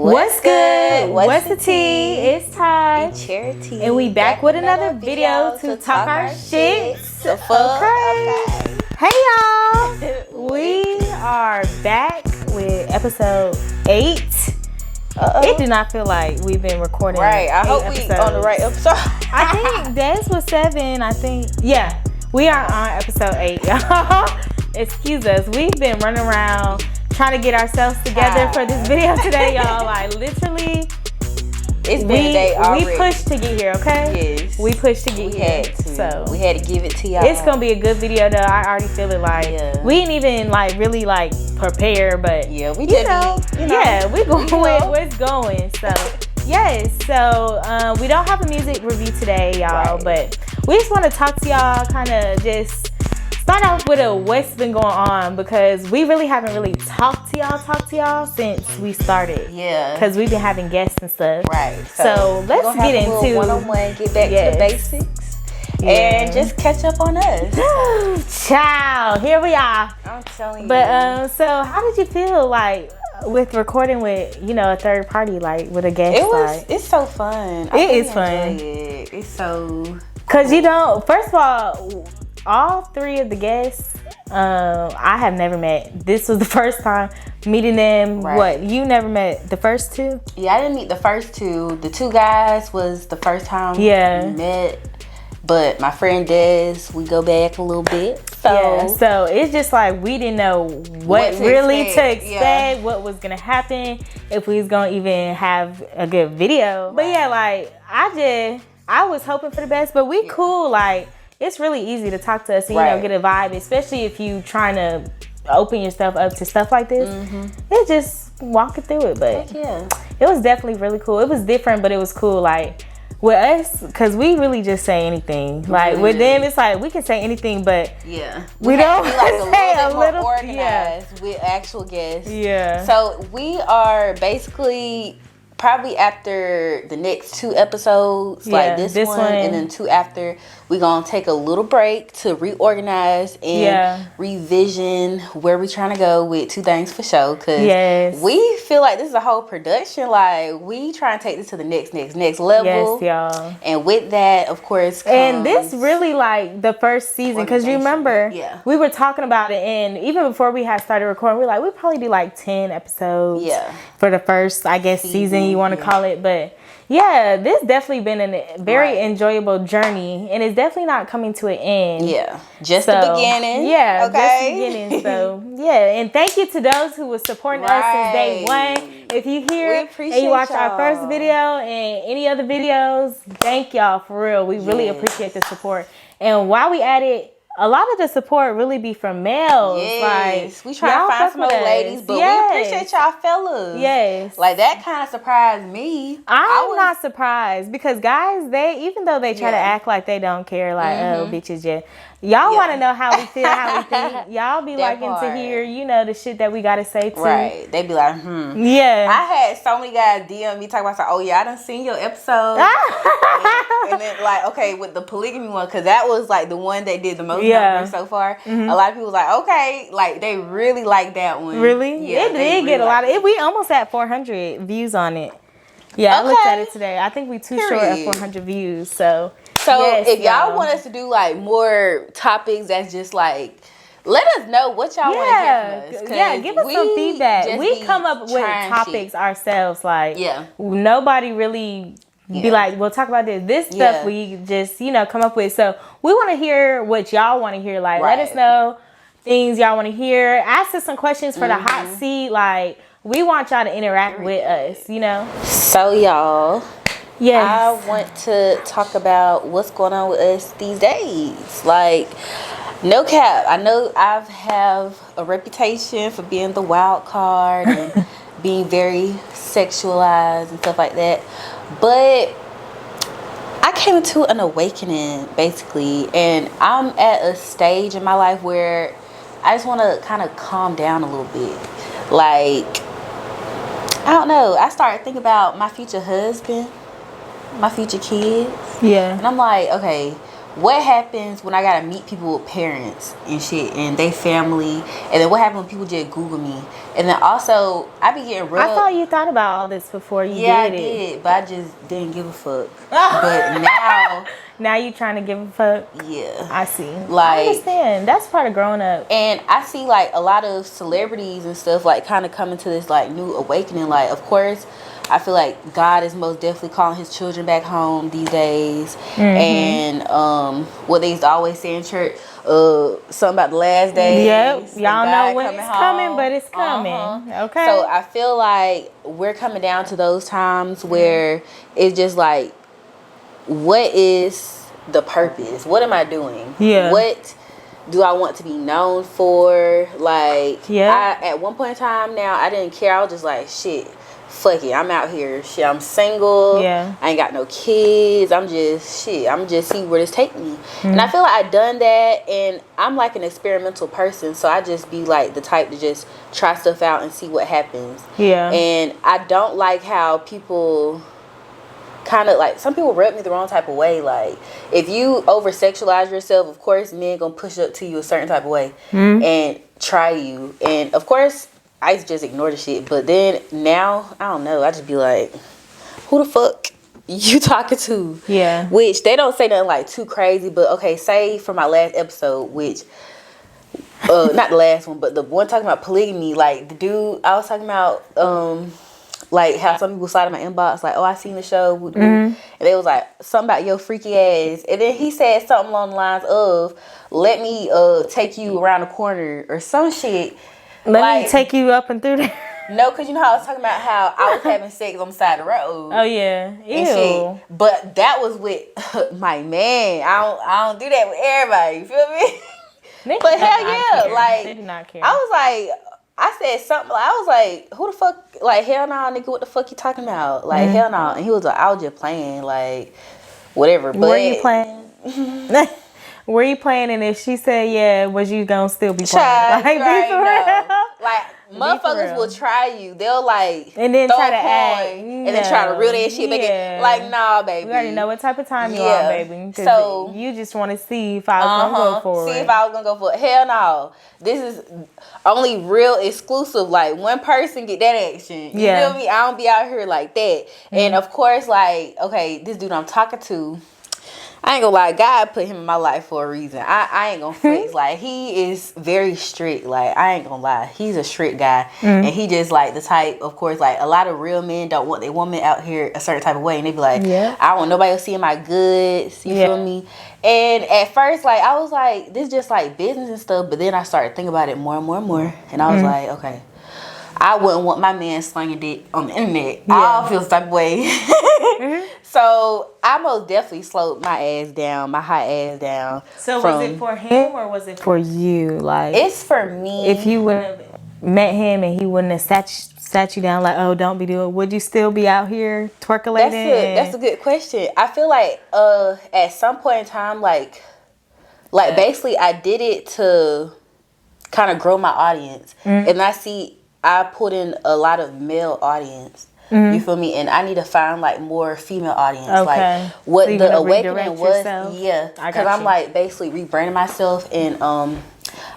What's good? What's the tea? It's Ty. Charity. And we back with another video to talk our shit. Okay. Hey y'all. We are back with episode 8. It did not feel like we've been recording. Right. I hope we on the right episode. I think Des was 7. I think. Yeah. We are on episode 8, y'all. Excuse us. We've been running around trying to get ourselves together for this video today, y'all. Like literally, it's been a day already. We pushed to get here, okay? Yes. We pushed to get here. Had to. So we had to give it to y'all. It's gonna be a good video though. I already feel it. Like we didn't even like really like prepare, but yeah, we just yeah, we going with what's going. So yes, so we don't have a music review today, y'all, but we just want to talk to y'all, kind of just start off with what's been going on, because we really haven't really talked to y'all since we started. Yeah. Because we've been having guests and stuff. Right. So let's get into one-on-one, get back to the basics, and just catch up on us. Ciao. Here we are. I'm telling you. But so how did you feel like with recording with a third party, like with a guest? It's so fun. It is fun. It's so. Cause first of all 3 of the guests, I have never met. This was the first time meeting them. Right. What, you never met the first 2? Yeah, I didn't meet the first 2. The 2 guys was the first time we met. But my friend Des, we go back a little bit. So it's just like we didn't know what to expect, what was gonna happen, if we was gonna even have a good video. But yeah, like I was hoping for the best, but we cool. Like it's really easy to talk to us and get a vibe, especially if you trying to open yourself up to stuff like this. It's just walking through it, but it was definitely really cool. It was different, but it was cool. Like with us, because we really just say anything. Like with them, it's like we can say anything, but we don't be like a little more organized with actual guests. So we are basically probably after the next 2 episodes, like this one and then 2 after, we're gonna take a little break to reorganize and revision where we're trying to go with 2 Things for Show, because we feel like this is a whole production. Like we try and take this to the next level. Yes, y'all. And with that, of course, and this really like the first season, because you remember we were talking about it, and even before we had started recording, we were like, we'd probably do like 10 episodes for the first, I guess, season you want to call it. But this definitely been a very enjoyable journey, and it's definitely not coming to an end. Just the beginning. Just the beginning. So and thank you to those who were supporting us since day 1. If you hear and you watch our first video and any other videos, thank y'all for real. We really appreciate the support. And while we at it, a lot of the support really be from males. Like we try to find some other ladies, but we appreciate y'all fellas. Like that kind of surprised me. I'm not surprised, because guys, they even though they try to act like they don't care, like oh bitches, y'all want to know how we feel, how we think. Y'all be liking to hear, the shit that we gotta say too. Right? They be like, I had so many guys DM me talking about, oh yeah, I done seen your episode, and then like with the polygamy one, because that was like the one they did the most numbers so far. A lot of people was like, okay, like they really like that one. Really? It did get a lot of it. We almost had 400 views on it. I looked at it today. I think we too short of 400 views. So if y'all want us to do like more topics, that's just like, let us know what y'all want to hear from us. Give us some feedback. We come up with topics ourselves. Like nobody really be like, we'll talk about this stuff we just come up with. So we want to hear what y'all want to hear. Like let us know things y'all want to hear. Ask us some questions for the hot seat. Like we want y'all to interact with us. So y'all, I want to talk about what's going on with us these days. Like, no cap, I know I have a reputation for being the wild card and being very sexualized and stuff like that, but I came into an awakening basically, and I'm at a stage in my life where I just want to kind of calm down a little bit. Like, I don't know, I started thinking about my future husband, my future kids. And I'm like, okay, what happens when I gotta meet people with parents and shit and they family, and then what happens when people just Google me, and then also I be getting real. I thought you thought about all this before you did it. Yeah, I did, but I just didn't give a fuck. But now you trying to give a fuck. Yeah, I see. Like, I understand. That's part of growing up. And I see like a lot of celebrities and stuff like kind of coming to this like new awakening. Like, of course, I feel like God is most definitely calling his children back home these days. And what they used to always say in church, something about the last days. Yep, y'all know when it's coming, but it's coming. Okay. So I feel like we're coming down to those times where it's just like, what is the purpose? What am I doing? Yeah. What do I want to be known for? Like, at one point in time now, I didn't care. I was just like, shit, fuck it, I'm out here. Shit, I'm single. Yeah. I ain't got no kids. I'm just see where this take me. And I feel like I done that, and I'm like an experimental person, so I just be like the type to just try stuff out and see what happens. Yeah. And I don't like how people kind of like, some people rub me the wrong type of way. Like, if you over sexualize yourself, of course men gonna push up to you a certain type of way and try you. And of course I used to just ignore the shit, but then now I don't know, I just be like, who the fuck you talking to? Yeah. Which they don't say nothing like too crazy, but okay, say for my last episode, which not the last one, but the one talking about polygamy, like the dude I was talking about, like how some people slide in my inbox like, oh, I seen the show, and they was like something about your freaky ass, and then he said something along the lines of, let me take you around the corner or some shit. Let me take you up and through there. No, because you know how I was talking about how I was having sex on the side of the road. Oh yeah, ew. But that was with my man. I don't do that with everybody. You feel me? But hell yeah, like they do not care. I was like, I said something. I was like, who the fuck? Like, hell no, nigga. What the fuck you talking about? Like, hell no. And he was like, I was just playing. Like, whatever. But were you playing? Were you playing? And if she said yeah, was you gonna still be playing? Like, be for real? Like, motherfuckers will try you. They'll like and then try to act and then try to reel that shit back in. Like, nah, baby. We already know what type of time you are, baby. So you just want to see if I was gonna go for it. See if I was gonna go for it. Hell no. This is only real exclusive. Like, one person get that action. You feel me? I don't be out here like that. And of course, like, okay, this dude I'm talking to, I ain't gonna lie, God put him in my life for a reason. I ain't gonna flex. Like, he is very strict. Like, I ain't gonna lie, he's a strict guy. And he just like the type, of course, like a lot of real men don't want their woman out here a certain type of way, and they be like, I don't want nobody else seeing my goods. You feel me? And at first, like, I was like, this just like business and stuff. But then I started thinking about it more and more and more, and I was like, okay, I wouldn't want my man slinging dick on the internet. I don't feel the type of way. So I most definitely slowed my ass down, my hot ass down. So was it for him or was it for you? Like, it's for me. If you would have met him and he wouldn't have sat you down like, oh, don't be doing, would you still be out here twerkulating? That's a good question. I feel like at some point in time, like basically I did it to kind of grow my audience. And I put in a lot of male audience. You feel me? And I need to find like more female audience. Okay. Like what so the awakening was. Because I'm like basically rebranding myself, and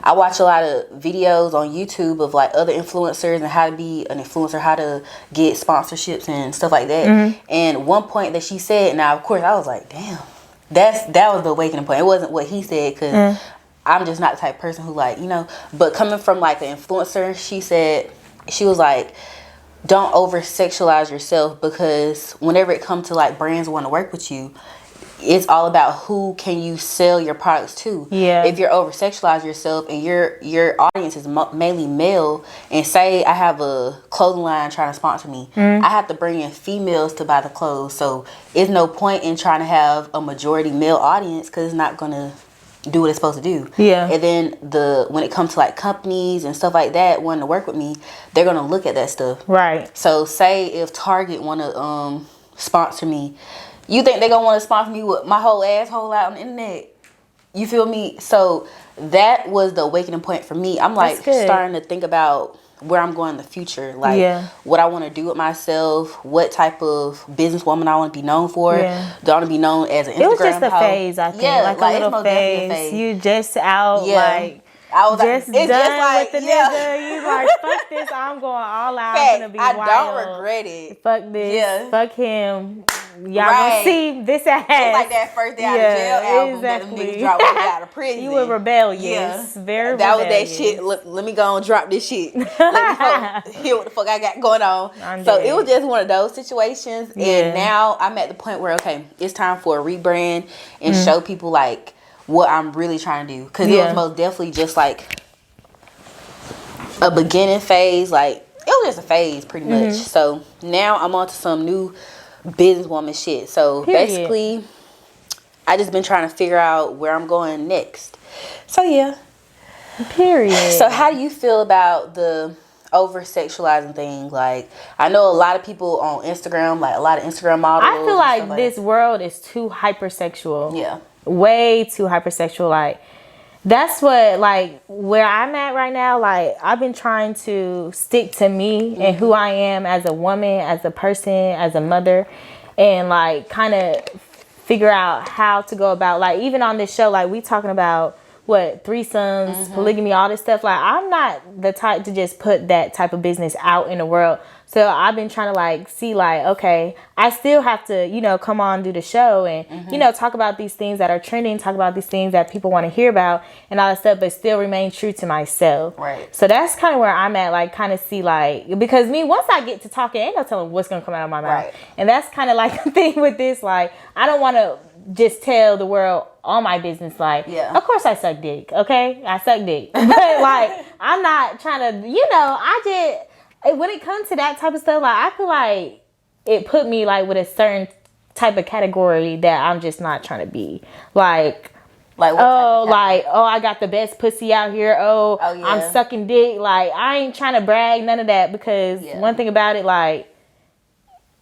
I watch a lot of videos on YouTube of like other influencers and how to be an influencer, how to get sponsorships and stuff like that. And one point that she said, now of course I was like, damn, that was the awakening point. It wasn't what he said, because I'm just not the type of person who like, you know, but coming from like an influencer, she was like, don't over sexualize yourself, because whenever it comes to like brands want to work with you, it's all about who can you sell your products to. If you're over sexualize yourself and your audience is mainly male, and say I have a clothing line trying to sponsor me, I have to bring in females to buy the clothes. So it's no point in trying to have a majority male audience, because it's not gonna do what it's supposed to do. And then when it comes to like companies and stuff like that wanting to work with me, they're gonna look at that stuff. Right. So say if Target wanna sponsor me, you think they're gonna want to sponsor me with my whole asshole out on the internet? You feel me? So that was the awakening point for me. I'm like starting to think about where I'm going in the future. Like, what I want to do with myself, what type of businesswoman I want to be known for. Yeah. Do I want to be known as an Instagram It was just a hoe? phase, I think. Yeah, like a little phase. You just out, like... I was just like, done with the nigga. You like, fuck this. I'm going all out. I'm gonna be wild. I don't regret it. Fuck this. Yeah. Fuck him. Y'all gonna see this ass. It's like that first day out of jail album that them niggas dropped when they out of prison. You were rebellious. Yeah. Very that rebellious. Was that shit. Let me go and drop this shit. Let me hear what the fuck I got going on. So it was just one of those situations. Yeah. And now I'm at the point where, okay, it's time for a rebrand and show people like what I'm really trying to do. Because it was most definitely just like a beginning phase. Like, it was just a phase pretty much. So now I'm on to some new businesswoman shit. So basically, I just been trying to figure out where I'm going next. So yeah. Period. So how do you feel about the over sexualizing thing? Like, I know a lot of people on Instagram, like a lot of Instagram models. I feel like this world is too hypersexual. Yeah. Way too hypersexual. Like, that's what, like, where I'm at right now. Like, I've been trying to stick to me and who I am as a woman, as a person, as a mother, and like kind of figure out how to go about, like, even on this show, like, we talking about what, threesomes, polygamy, all this stuff. Like, I'm not the type to just put that type of business out in the world. So I've been trying to like see like, okay, I still have to, you know, come on, do the show and, you know, talk about these things that are trending, talk about these things that people want to hear about and all that stuff, but still remain true to myself. Right. So that's kind of where I'm at, like kind of see like, because me, once I get to talking, ain't no telling what's going to come out of my mouth. Right. And that's kind of like the thing with this, like, I don't want to just tell the world all my business. Like, of course I suck dick. Okay. I suck dick. But like, I'm not trying to, you know, when it comes to that type of stuff, like, I feel like it put me like with a certain type of category that I'm just not trying to be. Like I got the best pussy out here. I'm sucking dick. Like, I ain't trying to brag, none of that, because one thing about it, like,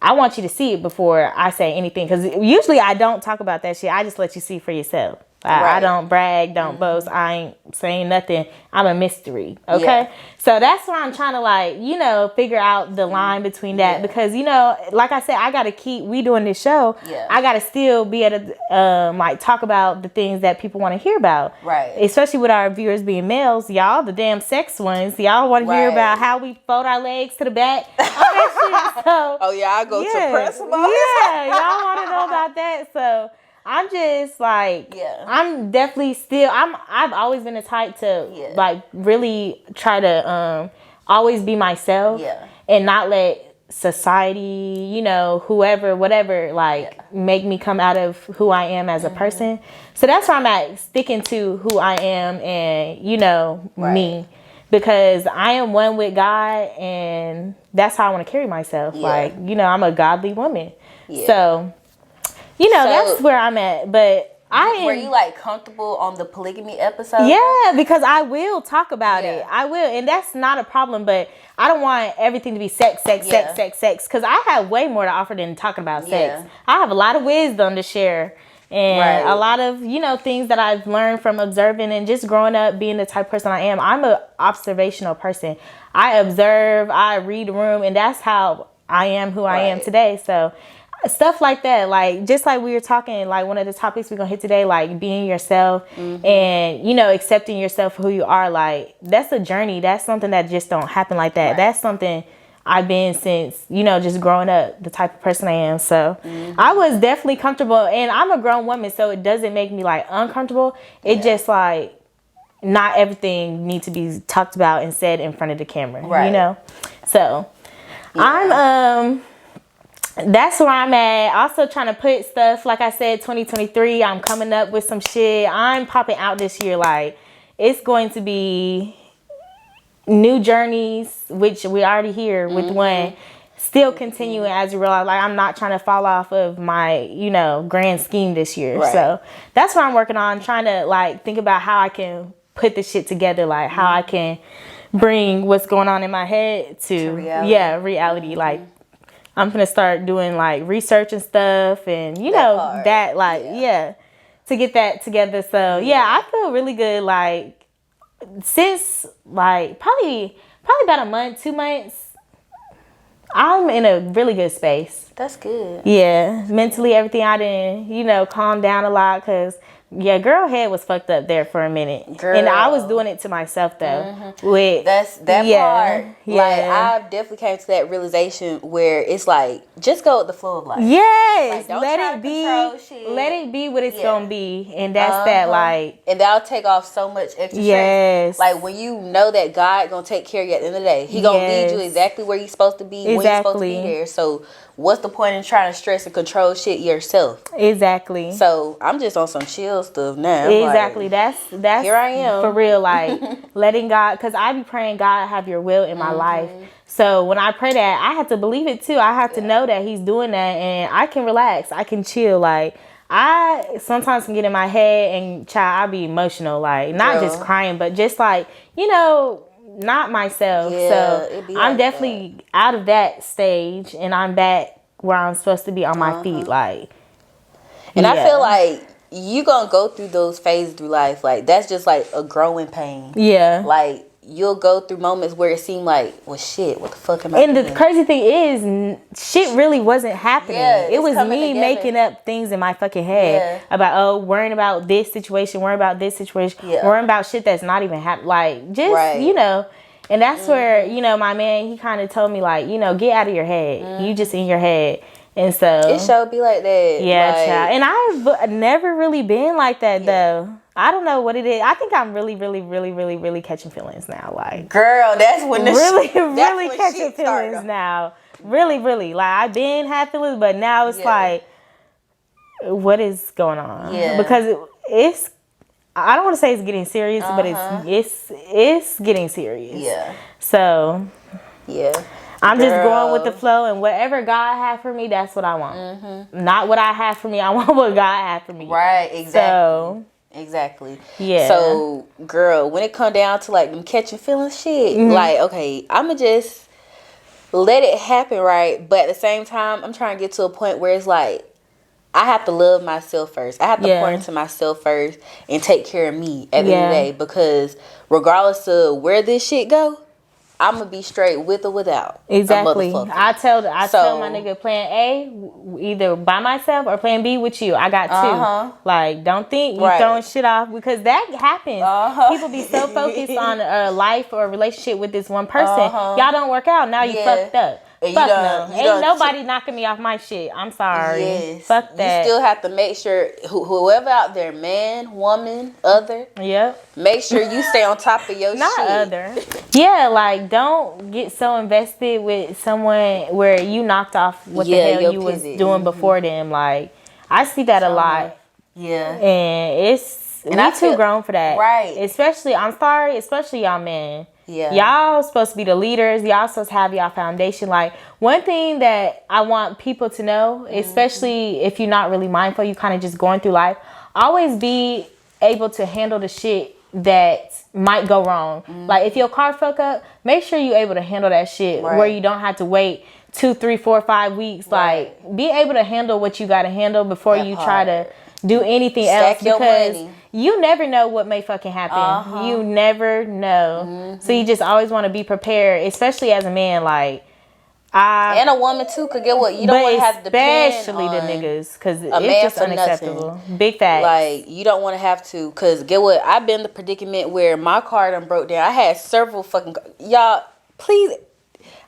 I want you to see it before I say anything, because usually I don't talk about that shit. I just let you see for yourself. I don't brag, don't boast. I ain't saying nothing. I'm a mystery. Okay. Yeah. So that's why I'm trying to, like, you know, figure out the line between that, because, you know, like I said, I got to keep, we doing this show. Yeah. I got to still be able to, like, talk about the things that people want to hear about. Right. Especially with our viewers being males, y'all, the damn sex ones. Y'all want to hear about how we fold our legs to the back. All that shit. So, I go to press them. Yeah. Y'all want to know about that. So, I'm just like, I'm definitely still, I've always been the type to like really try to always be myself and not let society, you know, whoever, whatever, like make me come out of who I am as a person. So that's where I'm at, sticking to who I am and, you know, me, because I am one with God and that's how I want to carry myself. Like, you know, I'm a godly woman. So, you know, that's where I'm at. But were you like comfortable on the polygamy episode? Yeah, because I will talk about it. I will. And that's not a problem. But I don't want everything to be sex. Because I have way more to offer than talking about sex. I have a lot of wisdom to share. And a lot of, you know, things that I've learned from observing and just growing up being the type of person I am. I'm an observational person. I observe, I read the room, and that's how I am who I am today. So stuff like that, like just like we were talking, like one of the topics we're gonna hit today, like being yourself and, you know, accepting yourself for who you are. Like, that's a journey. That's something that just don't happen like that. That's something I've been since, you know, just growing up, the type of person I am. So I was definitely comfortable, and I'm a grown woman, so it doesn't make me like uncomfortable. It just like, not everything needs to be talked about and said in front of the camera, you know? So that's where I'm at. Also trying to put stuff, like I said, 2023, I'm coming up with some shit. I'm popping out this year. Like, it's going to be new journeys, which we already here with one. Still continuing as you realize, like, I'm not trying to fall off of my, you know, grand scheme this year. So that's what I'm working on, trying to, like, think about how I can put this shit together, like how I can bring what's going on in my head to reality. Like, I'm gonna start doing like research and stuff, and you know that like to get that together. So I feel really good. Like, since like probably probably about a month, 2 months, I'm in a really good space. That's good. Yeah, mentally, everything I didn't, calm down a lot because. Yeah, girl head was fucked up there for a minute. Girl. And I was doing it to myself though. With that's that part. Yeah. Like I definitely came to that realization where it's like just go with the flow of life. Yes. Like, let it be what it's gonna be. And that's that like and that'll take off so much extra stress. Like when you know that God gonna take care of you at the end of the day. He gonna lead you exactly where you're supposed to be, when you're supposed to be there. So what's the point in trying to stress and control shit yourself? Exactly. So I'm just on some chill stuff now. Exactly. Like, that's here I am for real. Like letting God, because I be praying God have your will in my life. So when I pray that, I have to believe it too. I have to know that He's doing that, and I can relax. I can chill. Like I sometimes can get in my head and I be emotional. Like not just crying, but just like not myself. So I'm definitely out of that stage and I'm back where I'm supposed to be on my feet. Like, and I feel like you gonna go through those phases through life. Like that's just like a growing pain. Yeah. Like you'll go through moments where it seemed like, well, shit, what the fuck am I doing? And the crazy thing is, shit really wasn't happening. It was me making up things in my fucking head about, worrying about this situation, worrying about shit that's not even happening. Like, just, and that's where, my man, he kind of told me, like, get out of your head. You just in your head. And so. It should be like that. Yeah, child. And I've never really been like that, though. I don't know what it is. I think I'm really, really, really, really, really catching feelings now. Like, girl, that's when the really catching feelings now. Really, really. Like, I've been had feelings, but now it's like, what is going on? Yeah. Because it's. I don't want to say it's getting serious, but it's getting serious. Yeah. So. Yeah. I'm just going with the flow, and whatever God had for me, that's what I want. Not what I have for me. I want what God had for me. Right. Exactly. So. Exactly. Yeah. So, girl, when it come down to like them catching feelings shit, like, okay, I'ma just let it happen, right? But at the same time, I'm trying to get to a point where it's like I have to love myself first. I have to pour into myself first and take care of me at the end of the day, because regardless of where this shit go, I'm gonna be straight with or without. Exactly. I tell my nigga plan A either by myself or plan B with you. I got two. Like, don't think you throwing shit off, because that happens. People be so focused on a life or a relationship with this one person. Y'all don't work out. Now you fucked up. Fuck no. Ain't nobody knocking me off my shit. I'm sorry. Yes. Fuck that. You still have to make sure whoever out there, man, woman, other. Yep. Make sure you stay on top of your shit. Not other. Yeah, like don't get so invested with someone where you knocked off what the hell you was doing before them. Like I see that a lot. Yeah. And we too grown for that. Right. Especially y'all men. Yeah. Y'all supposed to be the leaders. Y'all supposed to have y'all foundation. Like, one thing that I want people to know, especially if you're not really mindful, you kind of just going through life, always be able to handle the shit that might go wrong. Like, if your car fuck up, make sure you're able to handle that shit where you don't have to wait 2, 3, 4, 5 weeks. Like, be able to handle what you got to handle before you try to do anything else, because you never know what may fucking happen. You never know. So you just always want to be prepared, especially as a man. Like, and a woman too could get what you don't want to have to depend especially on the niggas, because it's just for unacceptable. Nothing. Big facts. Like, you don't want to have to, because get what, I've been in the predicament where my car done broke down. I had several fucking y'all. Please.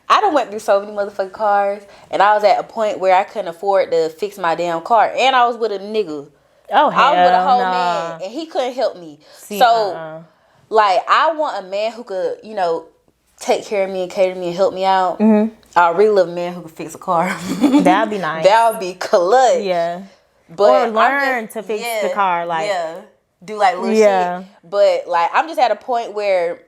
I done went through so many motherfucking cars, and I was at a point where I couldn't afford to fix my damn car, and I was with a nigga. Oh, hell I was with a whole nah. man, and he couldn't help me. Like, I want a man who could, take care of me and cater to me and help me out. I really love a man who could fix a car. That'd be nice. That would be clutch. Yeah. But or learn to fix the car. Like, do like little shit. But like, I'm just at a point where,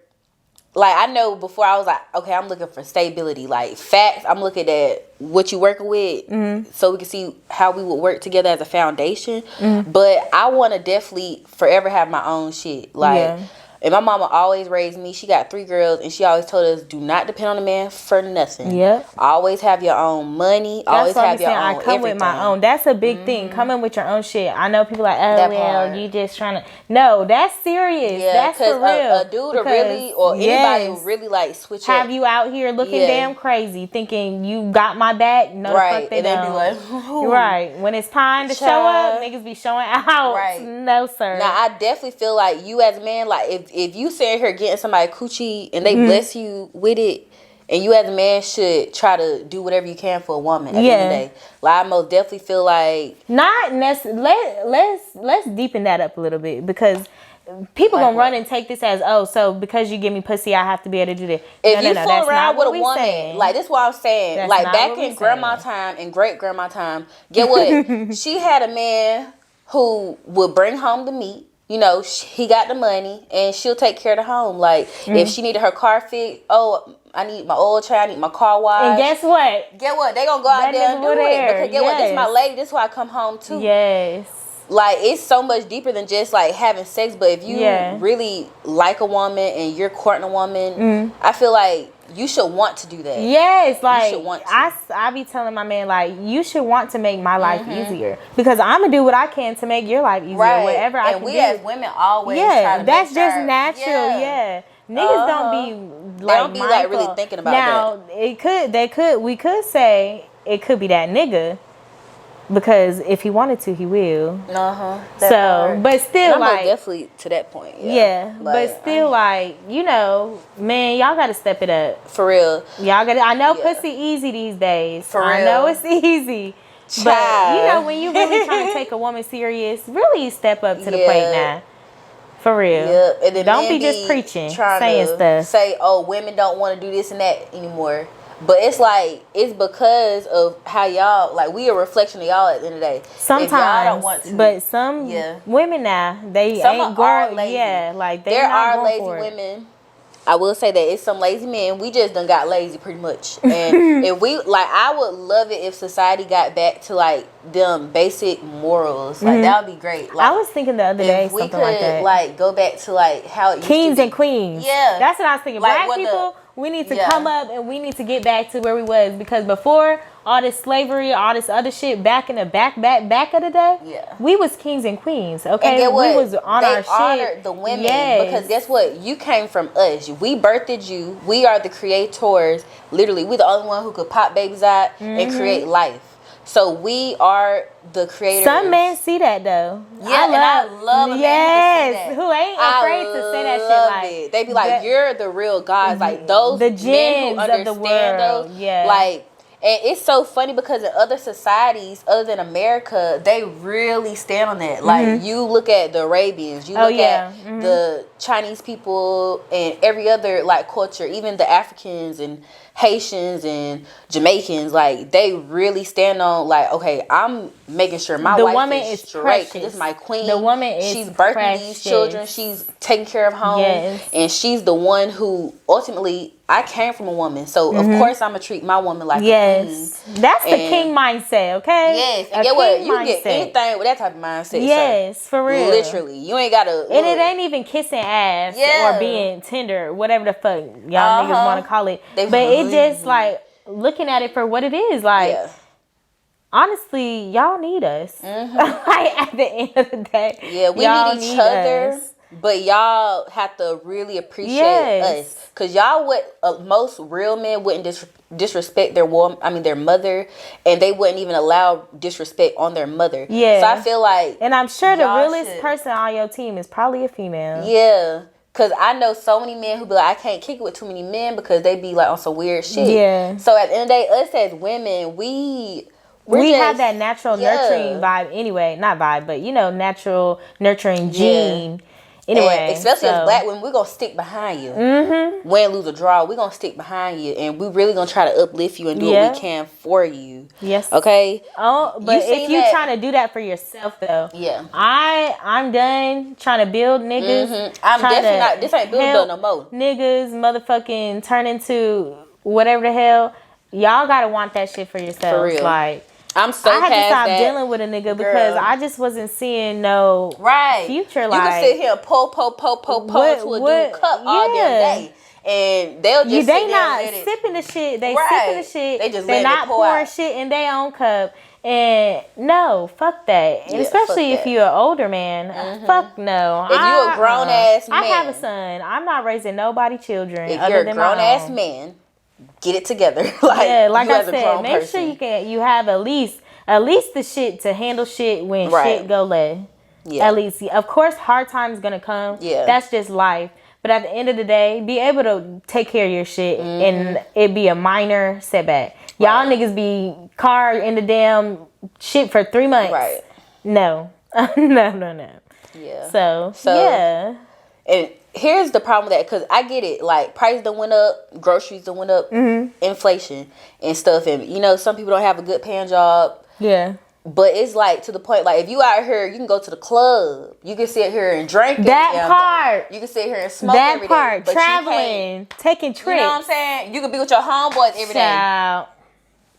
like, I know before I was like, okay, I'm looking for stability. Like, facts, I'm looking at what you working with, so we can see how we would work together as a foundation. But I want to definitely forever have my own shit. Like, And my mama always raised me. She got 3 girls, and she always told us, do not depend on a man for nothing. Yep. Always have your own money. Always have your own I come everything. with my own. That's a big thing. Coming with your own shit. I know people like, oh, well, you just trying to. No, that's serious. Yeah, that's for real. A dude or really, or anybody will really like switch have you out here looking damn crazy, thinking you got my back. No, right. The fuck they don't. Be like, right. When it's time to show up, niggas be showing out. Right. No, sir. Now, I definitely feel like you as a man, like if you sitting here getting somebody coochie and they bless you with it, and you as a man should try to do whatever you can for a woman at the end of the day. Like, I most definitely feel like not necessarily. Let's deepen that up a little bit, because people gonna run and take this as, oh, so because you give me pussy, I have to be able to do that. If you fool around with a woman, like, this is what I'm saying. That's like back in grandma time and great grandma time, get what? She had a man who would bring home the meat. You know, he got the money, and she'll take care of the home. Like, if she needed her car fixed, oh, I need my oil change, I need my car washed. And guess what? They gonna go out there and do it. Because get what? This is my lady. This is why I come home too. Yes. Like, it's so much deeper than just like having sex. But if you really like a woman and you're courting a woman, I feel like you should want to do that. Yes, like, you should want to. I be telling my man, like, you should want to make my life easier, because I'm gonna do what I can to make your life easier. Right. Whatever I can do. And we as women always try to that's just natural. Yeah. Niggas don't be like, they don't be like really thinking about that. Now, we could say it could be that nigga, because if he wanted to, he will. So, but still, like, definitely to that point. Yeah, but still, like, you know, man, y'all gotta step it up for real. Y'all gotta. I know pussy easy these days. For real. I know it's easy. Child. But you know, when you really trying to take a woman serious, really step up to the plate now. For real. Yeah. And then don't be just preaching, saying stuff. Say, oh, women don't want to do this and that anymore. But it's like, it's because of how y'all, like, we a reflection of y'all at the end of the day. Sometimes, y'all don't want to, but some women now, they ain't going. Lazy. Yeah, like, there are lazy women. I will say that it's some lazy men. We just done got lazy pretty much. And if we, like, I would love it if society got back to, like, them basic morals. Like, that would be great. Like, I was thinking the other day something like that. We could, like, go back to, like, how it used Kings to be. And queens. Yeah. That's what I was thinking. Like, black people, we need to come up and we need to get back to where we was. Because before all this slavery, all this other shit, back in the back of the day, we was kings and queens, okay? And get what? We was on our shit. They honored the women, because guess what? You came from us. We birthed you. We are the creators. Literally, we the only one who could pop babies out and create life. So we are the creators. Some men see that though. Yeah, I love a man who can see that. Who ain't afraid to say that shit. Like, they be like, you're the real gods. Like, those the men who understand of the world. Like, and it's so funny because in other societies other than America, they really stand on that. Like, you look at the Arabians, you look at the Chinese people, and every other, like, culture, even the Africans and Haitians and Jamaicans, like, they really stand on, like, okay, I'm making sure my wife is straight. This is my queen. The woman is she's birthing these children. She's taking care of home. And she's the one who ultimately, I came from a woman. So, of course, I'm going to treat my woman like a queen. That's the king mindset, okay? Yes. And get what? You can get anything with that type of mindset. Yes, for real. Literally. You ain't got to. And it ain't even kissing ass or being tender, whatever the fuck y'all niggas want to call it. But it just, like, looking at it for what it is, like, honestly, y'all need us. Like, at the end of the day. Yeah, we need each other. But y'all have to really appreciate us, because y'all would most real men wouldn't disrespect their their mother, and they wouldn't even allow disrespect on their mother. Yeah. So I feel like, and I'm sure the realest person on your team is probably a female. Yeah. Because I know so many men who be like, I can't kick it with too many men because they be like on some weird shit. Yeah. So at the end of the day, us as women, we have that natural nurturing vibe anyway. Not vibe, but, you know, natural nurturing gene. Anyway, and especially as black women, we're going to stick behind you. Win, lose, or draw, we're going to stick behind you. And we're really going to try to uplift you and do what we can for you. Yes. Okay? Oh, but if you're trying to do that for yourself, though. Yeah. I'm done trying to build niggas. I'm definitely not. This ain't build no more. Niggas motherfucking turn into whatever the hell. Y'all got to want that shit for yourself. For real. Like, I'm so I had to stop that. dealing with a nigga because I just wasn't seeing no future. Like, you can sit here and pull to a dude cup all damn day. And they'll just they not sipping the shit. They sipping the shit. They just they not pouring shit in their own cup. And no, fuck that. And especially if you're an older man, fuck no. If you're a grown ass man, I have a son. I'm not raising nobody children. If you're a grown ass man, get it together. Like I said, make sure you have at least the shit to handle shit when shit go left. Yeah. At least, of course, hard times gonna come. Yeah, that's just life. But at the end of the day, be able to take care of your shit and it be a minor setback. Y'all niggas be car in the damn shit for 3 months. Right. No. No. Yeah. So yeah. And here's the problem with that, because I get it. Like, prices done went up, groceries done went up, inflation and stuff. And, you know, some people don't have a good paying job. Yeah. But it's like to the point, like, if you out here, you can go to the club. You can sit here and drink. That part. You can sit here and smoke every day. That part. Traveling. Taking trips. You know what I'm saying? You can be with your homeboys every day.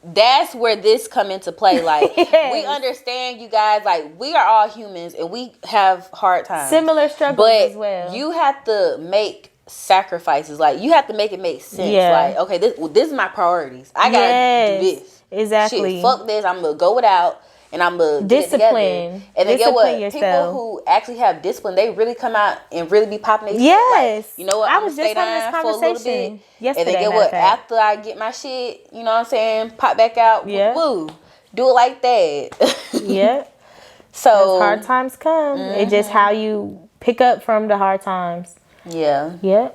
That's where this come into play. Like, we understand, you guys. Like, we are all humans and we have hard times. Similar struggles as well. But you have to make sacrifices. Like, you have to make it make sense. Yeah. Like, okay, this is my priorities. I gotta do this. Exactly. Shit, fuck this. I'm gonna go without. And I'm gonna discipline. And then get what? Yourself. People who actually have discipline, they really come out and really be popping their shit. Like, you know what? I was just having this conversation yesterday. And then get what? After I get my shit, you know what I'm saying? Pop back out. Yeah. Woo. Do it like that. Yeah. So hard times come. It's just how you pick up from the hard times. Yeah. Yeah.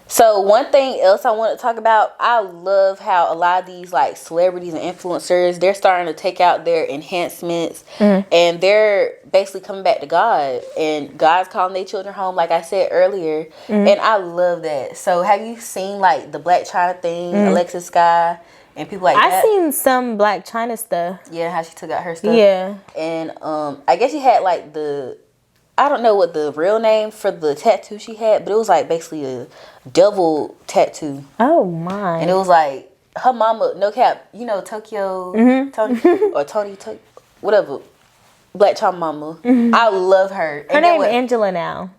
So one thing else I want to talk about, I love how a lot of these like celebrities and influencers, they're starting to take out their enhancements and they're basically coming back to God, and God's calling their children home, like I said earlier. And I love that. So have you seen like the Black China thing, Alexis Sky and people like that? I've seen some Black China stuff. Yeah, how she took out her stuff. Yeah. And I guess she had like I don't know what the real name for the tattoo she had, but it was like basically a devil tattoo. Oh my! And it was like her mama, no cap, you know Tokyo, Tony or Tony, whatever, Black China mama. I love her. Her name is Angela now.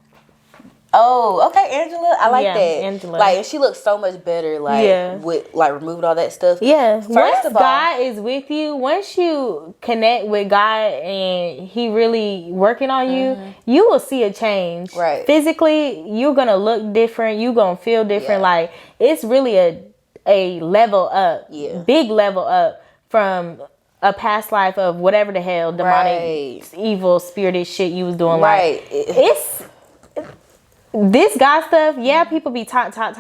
Oh, okay, Angela. I like that. Angela. Like, and she looks so much better. Like, with like removing all that stuff. Yeah. Once God is with you, once you connect with God and He really working on you, you will see a change. Right. Physically, you're gonna look different. You're gonna feel different. Yeah. Like, it's really a level up. Yeah. Big level up from a past life of whatever the hell demonic, evil, spirited shit you was doing. Right. Like, it's. This God stuff, people be talk. But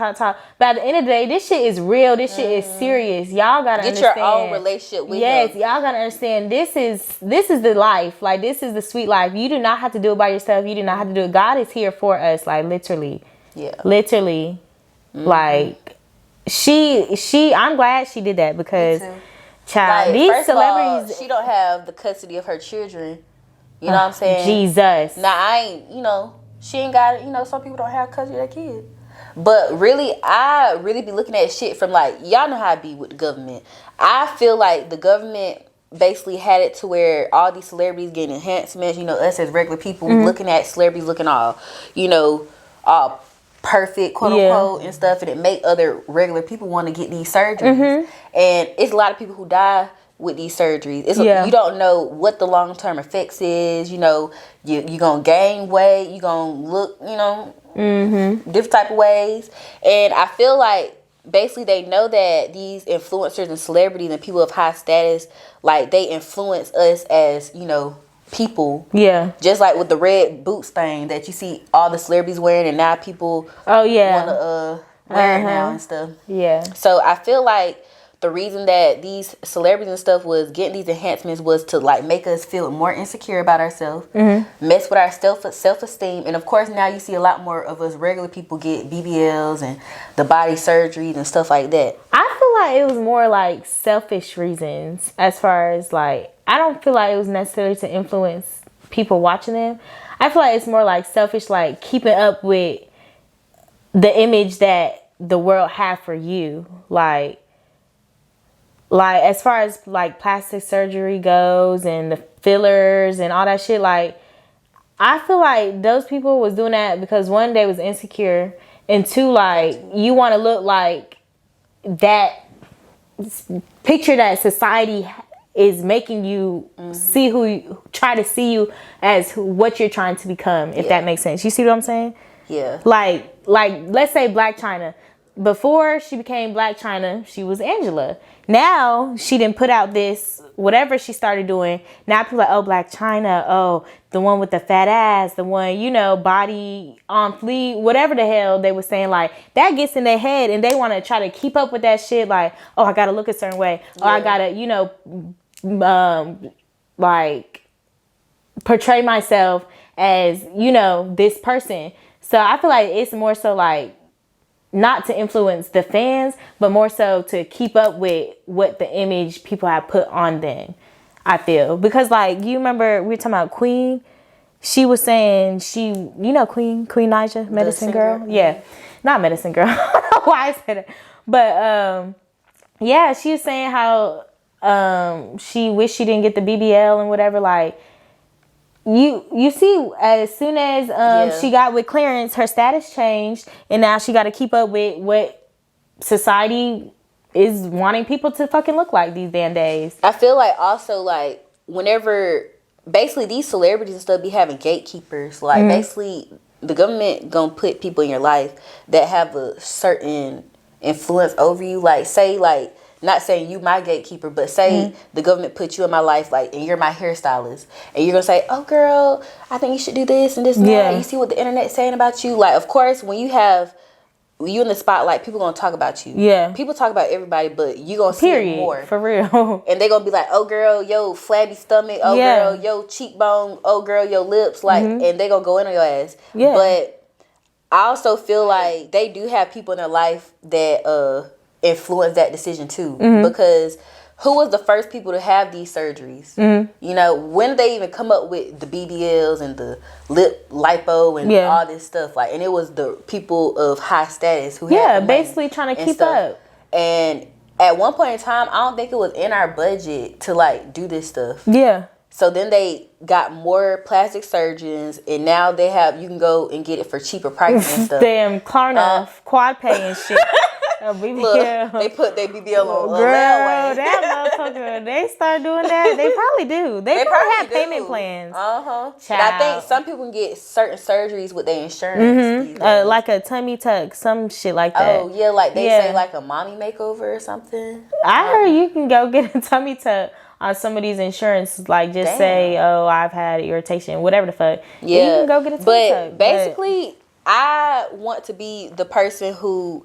at the end of the day, this shit is real. This shit is serious. Y'all gotta understand. Get your own relationship with him. Y'all gotta understand. This is the life. Like, this is the sweet life. You do not have to do it by yourself. You do not have to do it. God is here for us. Like, literally. Yeah. Literally. Like, I'm glad she did that because, child, like, these celebrities. She don't have the custody of her children. You know what I'm saying? Jesus. Now, I ain't, she ain't got it. Some people don't have custody of their kids. But really, I really be looking at shit from like, y'all know how I be with the government. I feel like the government basically had it to where all these celebrities getting enhancements, us as regular people looking at celebrities looking all, all perfect, quote unquote, and stuff. And it make other regular people want to get these surgeries. And it's a lot of people who die with these surgeries. You don't know what the long-term effects is. You're gonna gain weight, you're gonna look different type of ways. And I feel like basically they know that these influencers and celebrities and people of high status, like, they influence us as people. Just like with the red boots thing that you see all the celebrities wearing, and now people want to wear it now and stuff. So I feel like the reason that these celebrities and stuff was getting these enhancements was to like make us feel more insecure about ourselves, mess with our self-esteem. And of course now you see a lot more of us regular people get BBLs and the body surgeries and stuff like that. I feel like it was more like selfish reasons, as far as like, I don't feel like it was necessarily to influence people watching them. I feel like it's more like selfish, like keeping up with the image that the world have for you. Like, like as far as like plastic surgery goes and the fillers and all that shit, like I feel like those people was doing that because one, they was insecure, and two, like you want to look like that picture that society is making you see try to see you as what you're trying to become, if that makes sense. You see what I'm saying? Yeah. Like let's say Blac Chyna. Before she became Blac Chyna, she was Angela. Now she didn't put out this whatever she started doing. Now people are like, oh, Blac Chyna, oh, the one with the fat ass, the one, you know, body on fleek, whatever the hell they were saying. Like that gets in their head and they want to try to keep up with that shit. Like, oh, I gotta look a certain way. Yeah. Oh, I gotta, you know, like portray myself as, you know, this person. So I feel like it's more so like not to influence the fans, but more so to keep up with what the image people have put on them, I feel. Because like, you remember we were talking about Queen? She was saying you know Queen Naija, Medicine Girl? Yeah. Not Medicine Girl. I don't know why I said it. But yeah, she was saying how she wished she didn't get the BBL and whatever. Like, you see, as soon as she got with Clarence, her status changed, and now she got to keep up with what society is wanting people to fucking look like these damn days. I feel like also like whenever basically these celebrities and stuff be having gatekeepers, like basically the government gonna put people in your life that have a certain influence over you. Like say like, not saying you my gatekeeper, but say the government put you in my life, like, and you're my hairstylist, and you're gonna say, oh girl, I think you should do this and this and that. You see what the internet's saying about you. Like, of course, when you in the spotlight, people gonna talk about you. Yeah. People talk about everybody, but you gonna see it more. For real. And they gonna be like, oh girl, yo flabby stomach, oh girl, yo cheekbone, oh girl, yo lips, like, and they gonna go in on your ass. Yeah. But I also feel like they do have people in their life that influence that decision too, because who was the first people to have these surgeries? You know, when did they even come up with the BBLs and the lip lipo and all this stuff? Like, and it was the people of high status who had basically trying to keep up. And at one point in time, I don't think it was in our budget to like do this stuff. Yeah. So then they got more plastic surgeons, and now they have, you can go and get it for cheaper prices and stuff. Damn, Klarna, quad pay and shit. Look, they put their BBL on girl, that motherfucker, they start doing that. They probably do. They probably have payment plans. I think some people can get certain surgeries with their insurance. Like a tummy tuck, some shit like that. Oh, yeah, like they say like a mommy makeover or something. I heard you can go get a tummy tuck on some of these insurances, like just say, oh, I've had irritation, whatever the fuck. Yeah, you can go get a tummy tuck. But basically, I want to be the person who,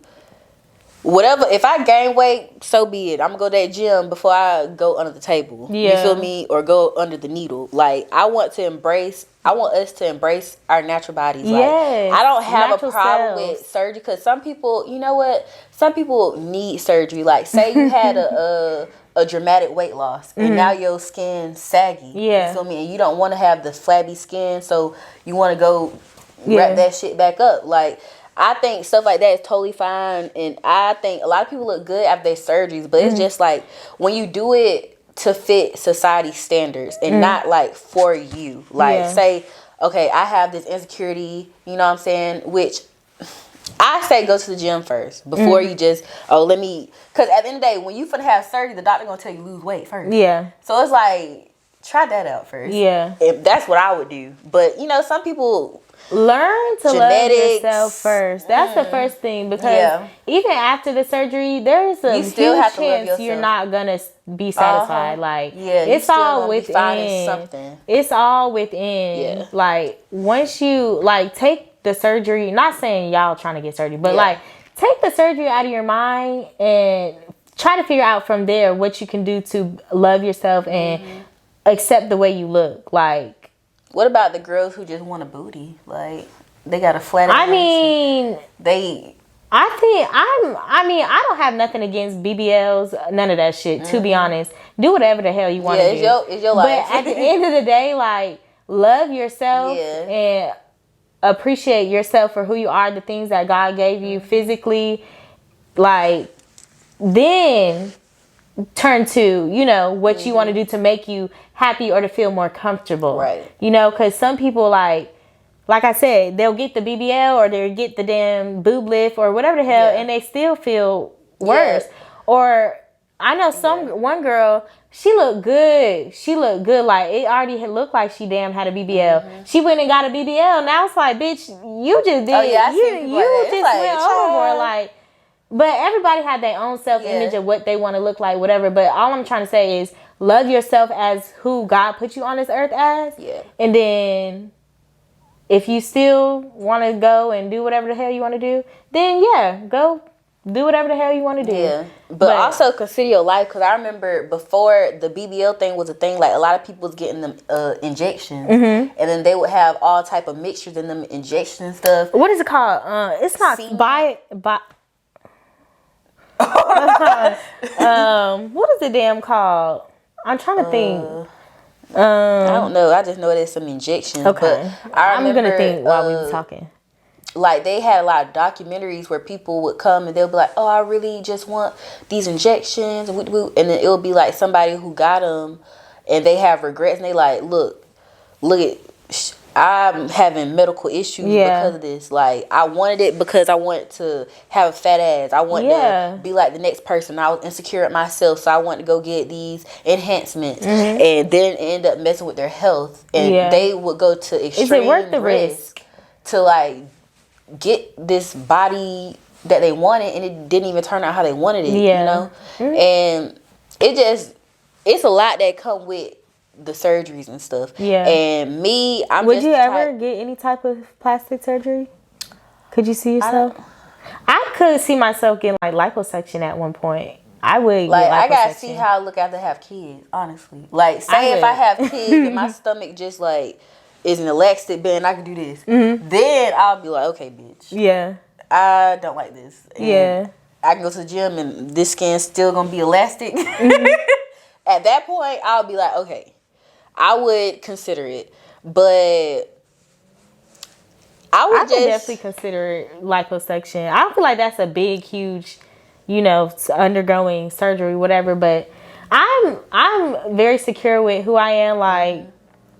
whatever, if I gain weight, so be it. I'm gonna go to that gym before I go under the table. Yeah. You feel me? Or go under the needle. Like, I want us to embrace our natural bodies. Like, I don't have a problem with surgery, because some people, you know what? Some people need surgery. Like, say you had a dramatic weight loss and now your skin saggy. Yeah. You feel me? And you don't want to have the flabby skin, so you want to go wrap that shit back up. Like, I think stuff like that is totally fine, and I think a lot of people look good after their surgeries, but it's just like when you do it to fit society standards and not like for you. Like, say, okay, I have this insecurity, you know what I'm saying, which I say go to the gym first before you just, because at the end of the day, when you finna have surgery, the doctor gonna tell you lose weight first. Yeah. So it's like, try that out first. Yeah. If that's what I would do. But, you know, some people learn to love yourself first. That's the first thing, because even after the surgery, there's a huge chance you're not gonna be satisfied. Like, it's all within. It's all within. Like, once you like take the surgery, not saying y'all trying to get surgery, but like take the surgery out of your mind and try to figure out from there what you can do to love yourself and accept the way you look. Like, what about the girls who just want a booty? Like, they got a flat ass. I mean, I don't have nothing against BBLs, none of that shit, to be honest. Do whatever the hell you want to do. It's your life. But at the end of the day, like, love yourself and appreciate yourself for who you are, the things that God gave you physically. Like, then turn to, you know, what you want to do to make you happy or to feel more comfortable. Right. You know, because some people, like I said, they'll get the BBL or they'll get the damn boob lift or whatever the hell, and they still feel worse. Yeah. Or I know one girl, she looked good. Like, it already had looked like she damn had a BBL. She went and got a BBL. Now it's like, bitch, you just did. You just went overboard. Like, but everybody had their own self-image of what they want to look like, whatever. But all I'm trying to say is love yourself as who God put you on this earth as. Yeah. And then if you still want to go and do whatever the hell you want to do, then go do whatever the hell you want to do. Yeah. But also consider your life, because I remember before the BBL thing was a thing, like a lot of people was getting them injections, and then they would have all type of mixtures in them injections and stuff. What is it called? It's not what is it damn called? I'm trying to think. I don't know. I just know there's some injections. Okay. But I'm gonna think while we were talking. Like, they had a lot of documentaries where people would come and they'll be like, "Oh, I really just want these injections," and then it'll be like somebody who got them and they have regrets, and they like, look at, I'm having medical issues because of this. Like, I wanted it because I wanted to have a fat ass. I wanted to be like the next person. I was insecure at myself, so I wanted to go get these enhancements, and then end up messing with their health. And they would go to extreme Is it worth the risk to like get this body that they wanted, and it didn't even turn out how they wanted it. You know, and it's a lot that come with the surgeries and stuff. Yeah. And me, would you ever get any type of plastic surgery? Could you see yourself? I could see myself getting like liposuction at one point. I would. Like, I gotta see how I look after I have kids. Honestly, like, say if I have kids and my stomach just like is an elastic band, I can do this. Then I'll be like, okay, bitch. Yeah. I don't like this. And I can go to the gym and this skin's still gonna be elastic. At that point, I'll be like, okay, I would consider it, but I would definitely consider liposuction. I don't feel like that's a big, huge, undergoing surgery, whatever. But I'm very secure with who I am. Like,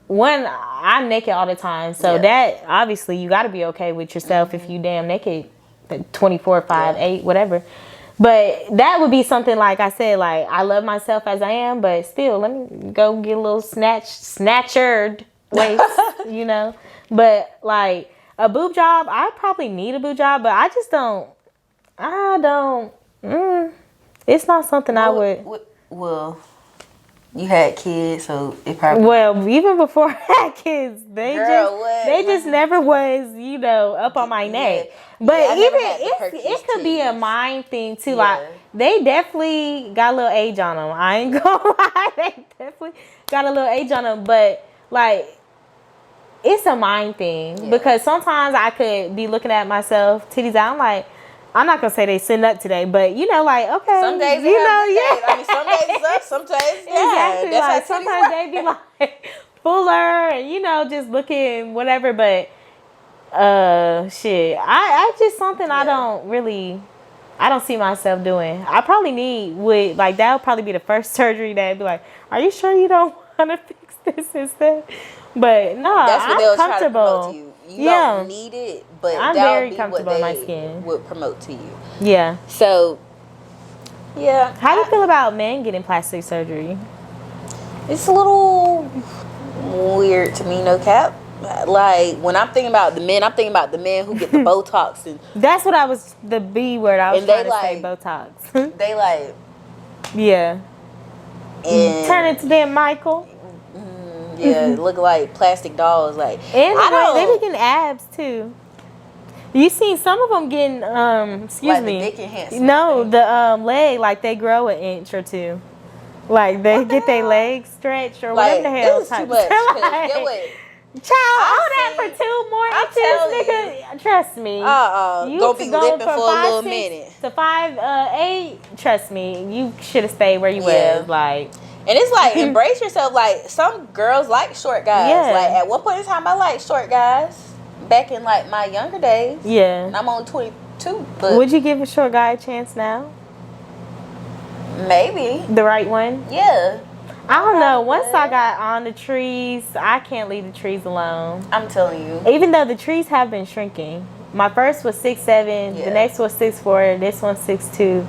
one, I'm naked all the time, so that obviously you got to be okay with yourself if you damn naked, 24/5/8, whatever. But that would be something, like I said, like, I love myself as I am, but still, let me go get a little snatchered waist, But, like, a boob job, I probably need a boob job, but I don't, it's not something I would. Well, you had kids, so it probably. Well, even before I had kids, they just never was, up on my neck. But it could be a mind thing too. Yeah. Like, they definitely got a little age on them. I ain't gonna lie, they definitely got a little age on them. But like, it's a mind thing because sometimes I could be looking at myself, titties out. I'm like, I'm not gonna say they sitting up today, but like, okay, some days days. I mean, some days it's up, some days exactly. That's like, sometimes they be like fuller, and just looking whatever. But shit, I just something I don't see myself doing. I probably that would probably be the first surgery that'd be like, are you sure you don't want to fix this instead? But no, that's what they'll try to promote to you. You don't need it, but I'm very comfortable in my skin. Would promote to you. Yeah. So, yeah. How do you feel about men getting plastic surgery? It's a little weird to me, no cap. Like, when I'm thinking about the men, I'm thinking about the men who get the Botox and. That's what the B word I was trying to say. Botox. They like. Yeah. And turn into damn Michael. Yeah, look like plastic dolls. Like, and they be getting abs too. You seen some of them getting the dick enhancement. No, the leg, like, they grow an inch or two. Like, they get their legs stretched or whatever the hell. This is too much. Child, all that for 2 more inches, nigga. Trust me. You gonna be lipping for a little minute. To 5'8", trust me, you should have stayed where you was. Like. And it's like, embrace yourself. Like, some girls like short guys. Yeah. Like, at one point in time, I liked short guys. Back in, like, my younger days. Yeah. And I'm only 22. But would you give a short guy a chance now? Maybe. The right one? Yeah. I don't know. Once I got on the trees, I can't leave the trees alone. I'm telling you. Even though the trees have been shrinking. My first was 6'7", the next was 6'4", this one's 6'2".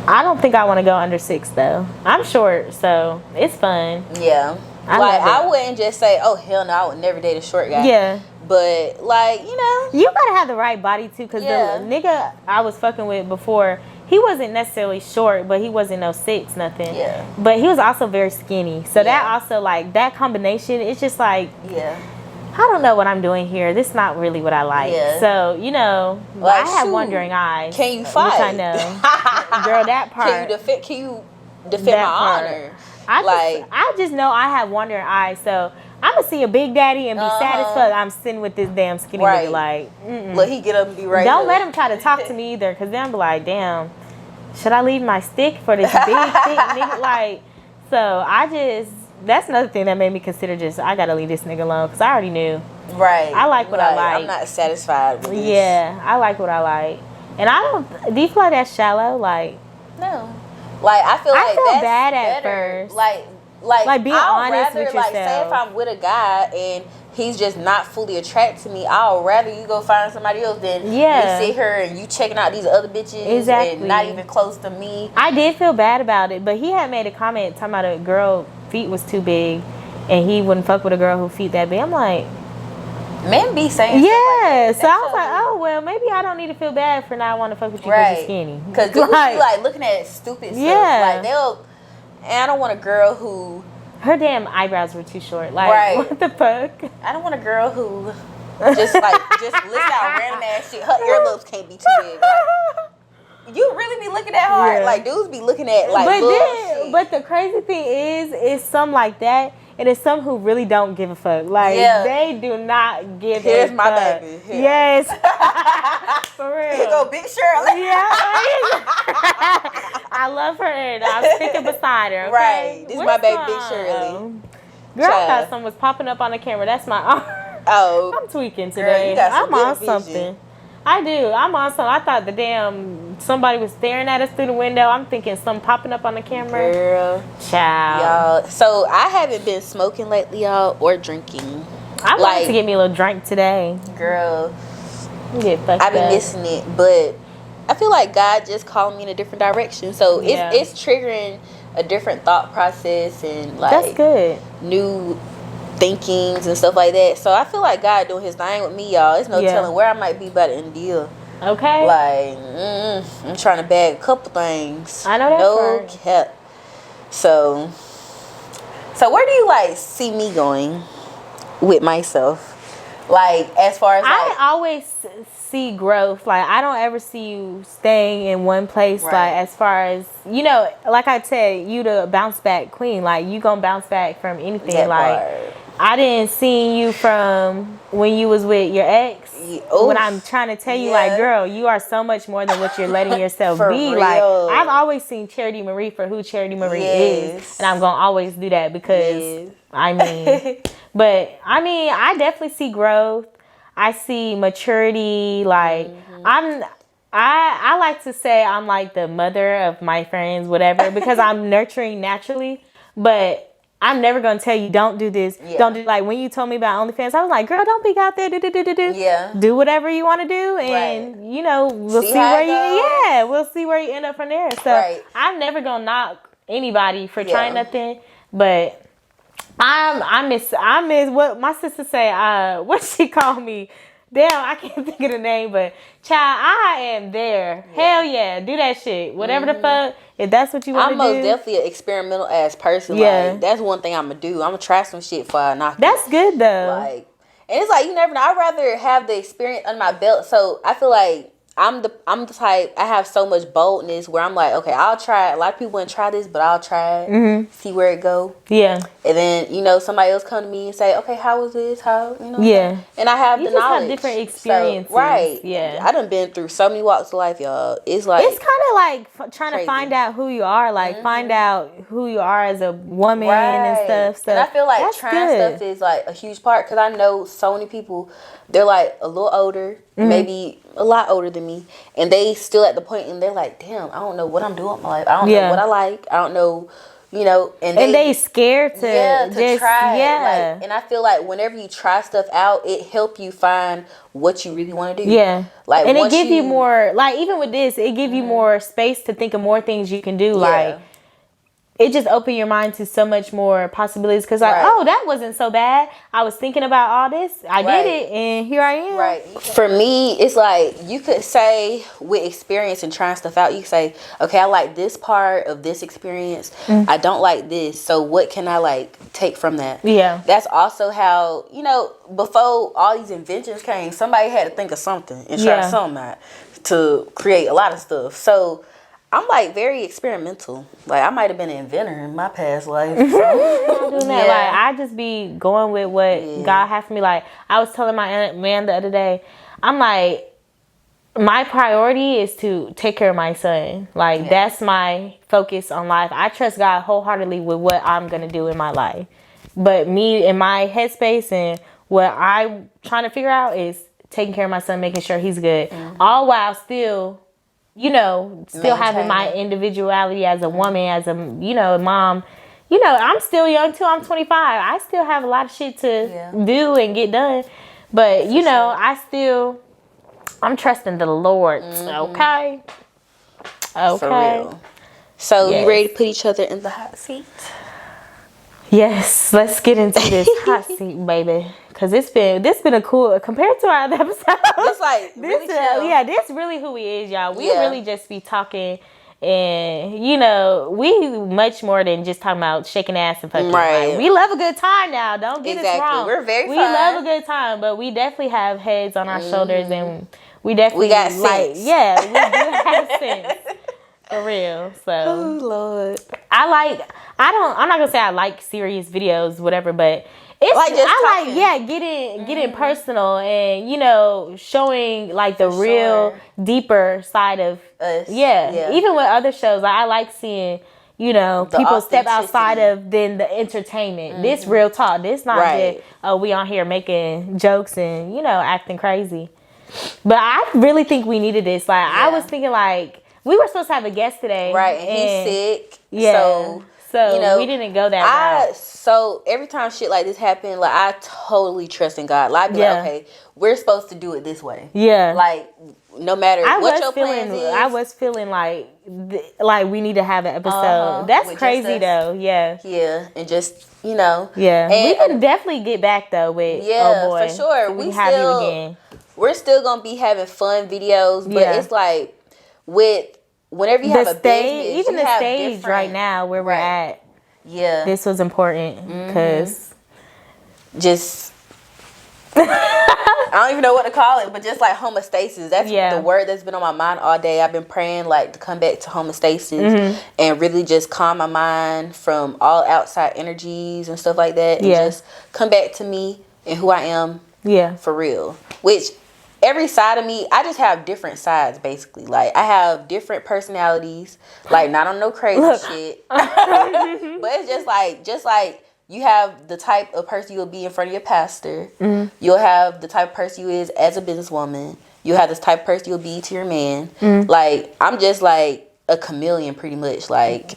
I don't think I want to go under 6 though. I'm short, so it's fun. Yeah. I wouldn't just say, oh hell no, I would never date a short guy. Yeah. But like, you know, you gotta have the right body too, because the nigga I was fucking with before, he wasn't necessarily short, but he wasn't no 6 nothing. Yeah. But he was also very skinny. So that also, like, that combination, it's just like, I don't know what I'm doing here. This is not really what I like. Yeah. So, you know, like, I have wandering eyes. Can you fight? Which I know. Girl, that part. Can you defend my honor? I just know I have wandering eyes. So I'm going to see a big daddy and be sad as fuck. I'm sitting with this damn skinny nigga. Like, let he get up and be right. Don't let him try to talk to me either. Because then I'm like, damn, should I leave my stick for this big, thick nigga? Like, so I just... That's another thing that made me consider I gotta leave this nigga alone, because I already knew. Right. I like what I like. I'm not satisfied with this. Yeah, I like what I like. And I don't... Do you feel like that's shallow? Like... No. Like, I feel that's bad at first. Like being honest with yourself. Say if I'm with a guy and he's just not fully attracted to me, I'll rather you go find somebody else than me sit here and you checking out these other bitches and not even close to me. I did feel bad about it, but he had made a comment talking about a girl feet was too big and he wouldn't fuck with a girl who feet that big. I'm like, men be saying stuff like that. So I was like, oh well, maybe I don't need to feel bad for not wanting to fuck with you because you're skinny. Because dudes be like looking at stupid stuff. Like and I don't want a girl who her damn eyebrows were too short. Like what the fuck? I don't want a girl who just list out random ass shit. Her earlobes can't be too big. Like, you really be looking at hard. Like dudes be looking at like bullshit. But the crazy thing is some like that. And it's some who really don't give a fuck. Like, they do not give a fuck. Here's my baby. Here. Yes. For real. Here go Big Shirley. Yeah. I love her and I'm sticking beside her. Okay? Right. This is my baby Big Shirley. Girl, I thought something was popping up on the camera. That's my arm. Oh. I'm tweaking today. Girl, you got some I'm on vision. something. I do. I'm on something. I thought somebody was staring at us through the window. I'm thinking something popping up on the camera. Girl. Child. Y'all. So I haven't been smoking lately, y'all, or drinking. I wanted to get me a little drink today. Girl. I've been missing it, but I feel like God just calling me in a different direction. So it's triggering a different thought process and like that's good. New thinkings and stuff like that. So I feel like God doing his thing with me, y'all. There's no telling where I might be by the end of the deal. Okay. Like, I'm trying to bag a couple things. I know that. No cap. So where do you like see me going with myself? Like, as far as like, I always see growth. Like, I don't ever see you staying in one place. Right. Like, as far as, you know, like I said, you the bounce back queen. Like, you gonna bounce back from anything. That like part. I didn't see you from when you was with your ex. When I'm trying to tell you, like, girl, you are so much more than what you're letting yourself be. Real. Like, I've always seen Charity Marie for who Charity Marie is. And I'm going to always do that because, I mean, but, I mean, I definitely see growth. I see maturity. Like, I like to say I'm like the mother of my friends, whatever, because I'm nurturing naturally. But I'm never going to tell you, don't do this. Yeah. Don't do, like, when you told me about OnlyFans, I was like, girl, don't be out there. Do whatever you want to do. And, you know, we'll see where you end up from there. So I'm never going to knock anybody for trying nothing. But I miss what my sister say. What she called me? Damn, I can't think of the name, but child, I am there. Yeah. Hell yeah, do that shit. Whatever the fuck, if that's what you want to do. I'm most definitely an experimental ass person. Yeah. Like, that's one thing I'm gonna do. I'm gonna try some shit before I knock it. That's good though. Like, and it's like you never know. I'd rather have the experience under my belt. So I feel like I'm the type, I have so much boldness where I'm like, okay, I'll try it. A lot of people wouldn't try this, but I'll try it. See where it go. Yeah. And then, you know, somebody else come to me and say, okay, how was this? How, you know? Yeah. And I have the knowledge. You just have different experiences. So, right. Yeah. I done been through so many walks of life, y'all. It's like, it's kind of like trying to find out who you are. Like, find out who you are as a woman and stuff. So and I feel like trying stuff is like a huge part because I know so many people, they're like a little older, maybe a lot older than me, and they still at the point, and they're like, damn, I don't know what I'm doing with my life. I don't know what I like. I don't know, and they scared to just try. Like, and I feel like whenever you try stuff out, it help you find what you really want to do. Yeah, like, and it give you more. Like, even with this, it give you more space to think of more things you can do. Like, it just opened your mind to so much more possibilities. Because oh, that wasn't so bad. I was thinking about all this. I did it, and here I am. Right. For me, it's like, you could say with experience and trying stuff out, you could say, okay, I like this part of this experience. I don't like this. So what can I like take from that? Yeah. That's also how, before all these inventions came, somebody had to think of something and try something out to create a lot of stuff. So I'm like very experimental. Like, I might have been an inventor in my past life. Like, I just be going with what God has for me. Like, I was telling my man the other day, I'm like, my priority is to take care of my son. Like, that's my focus on life. I trust God wholeheartedly with what I'm going to do in my life. But me in my headspace and what I'm trying to figure out is taking care of my son, making sure he's good. All while still having my individuality as a woman, as a, mom. I'm still young too. I'm 25. I still have a lot of shit to do and get done. But, I'm trusting the Lord. Okay. For real. So, you ready to put each other in the hot seat? Yes, let's get into this hot seat, baby. Because this been a cool, compared to our other episodes. It's like, really chill. This really who we is, y'all. We really just be talking, and, we much more than just talking about shaking ass and fucking. Right. Like, we love a good time now. Don't get us wrong. We're very fun. We love a good time, but we definitely have heads on our shoulders, and we definitely got sense. we do have sense. For real. So, oh Lord, I'm not gonna say I like serious videos, whatever, but it's like getting personal and showing like the real deeper side of us. Yeah. Even with other shows, like, I like seeing people step outside of then the entertainment. This real talk. This not just we on here making jokes and acting crazy. But I really think we needed this. Like, I was thinking, like, we were supposed to have a guest today. Right, and he's sick. Yeah. So we didn't go that route. So every time shit like this happen, like, I totally trust in God. Like, I'd be like, okay, we're supposed to do it this way. Yeah. Like, no matter what your plans is. I was feeling like we need to have an episode. That's crazy though. Yeah. Yeah, and just Yeah. And we can definitely get back though with oh boy, for sure. We have you again. We're still gonna be having fun videos, but it's like whenever you have a business, even the stage right now where we're at. Yeah, this was important because just I don't even know what to call it, but just like homeostasis. That's the word that's been on my mind all day. I've been praying like to come back to homeostasis and really just calm my mind from all outside energies and stuff like that, and just come back to me and who I am. Yeah, for real. Which every side of me, I just have different sides basically. Like, I have different personalities. Like, not on no crazy shit, but it's just like. You have the type of person you'll be in front of your pastor. You'll have the type of person you is as a businesswoman. You'll have this type of person you'll be to your man. Like, I'm just like a chameleon pretty much. Like,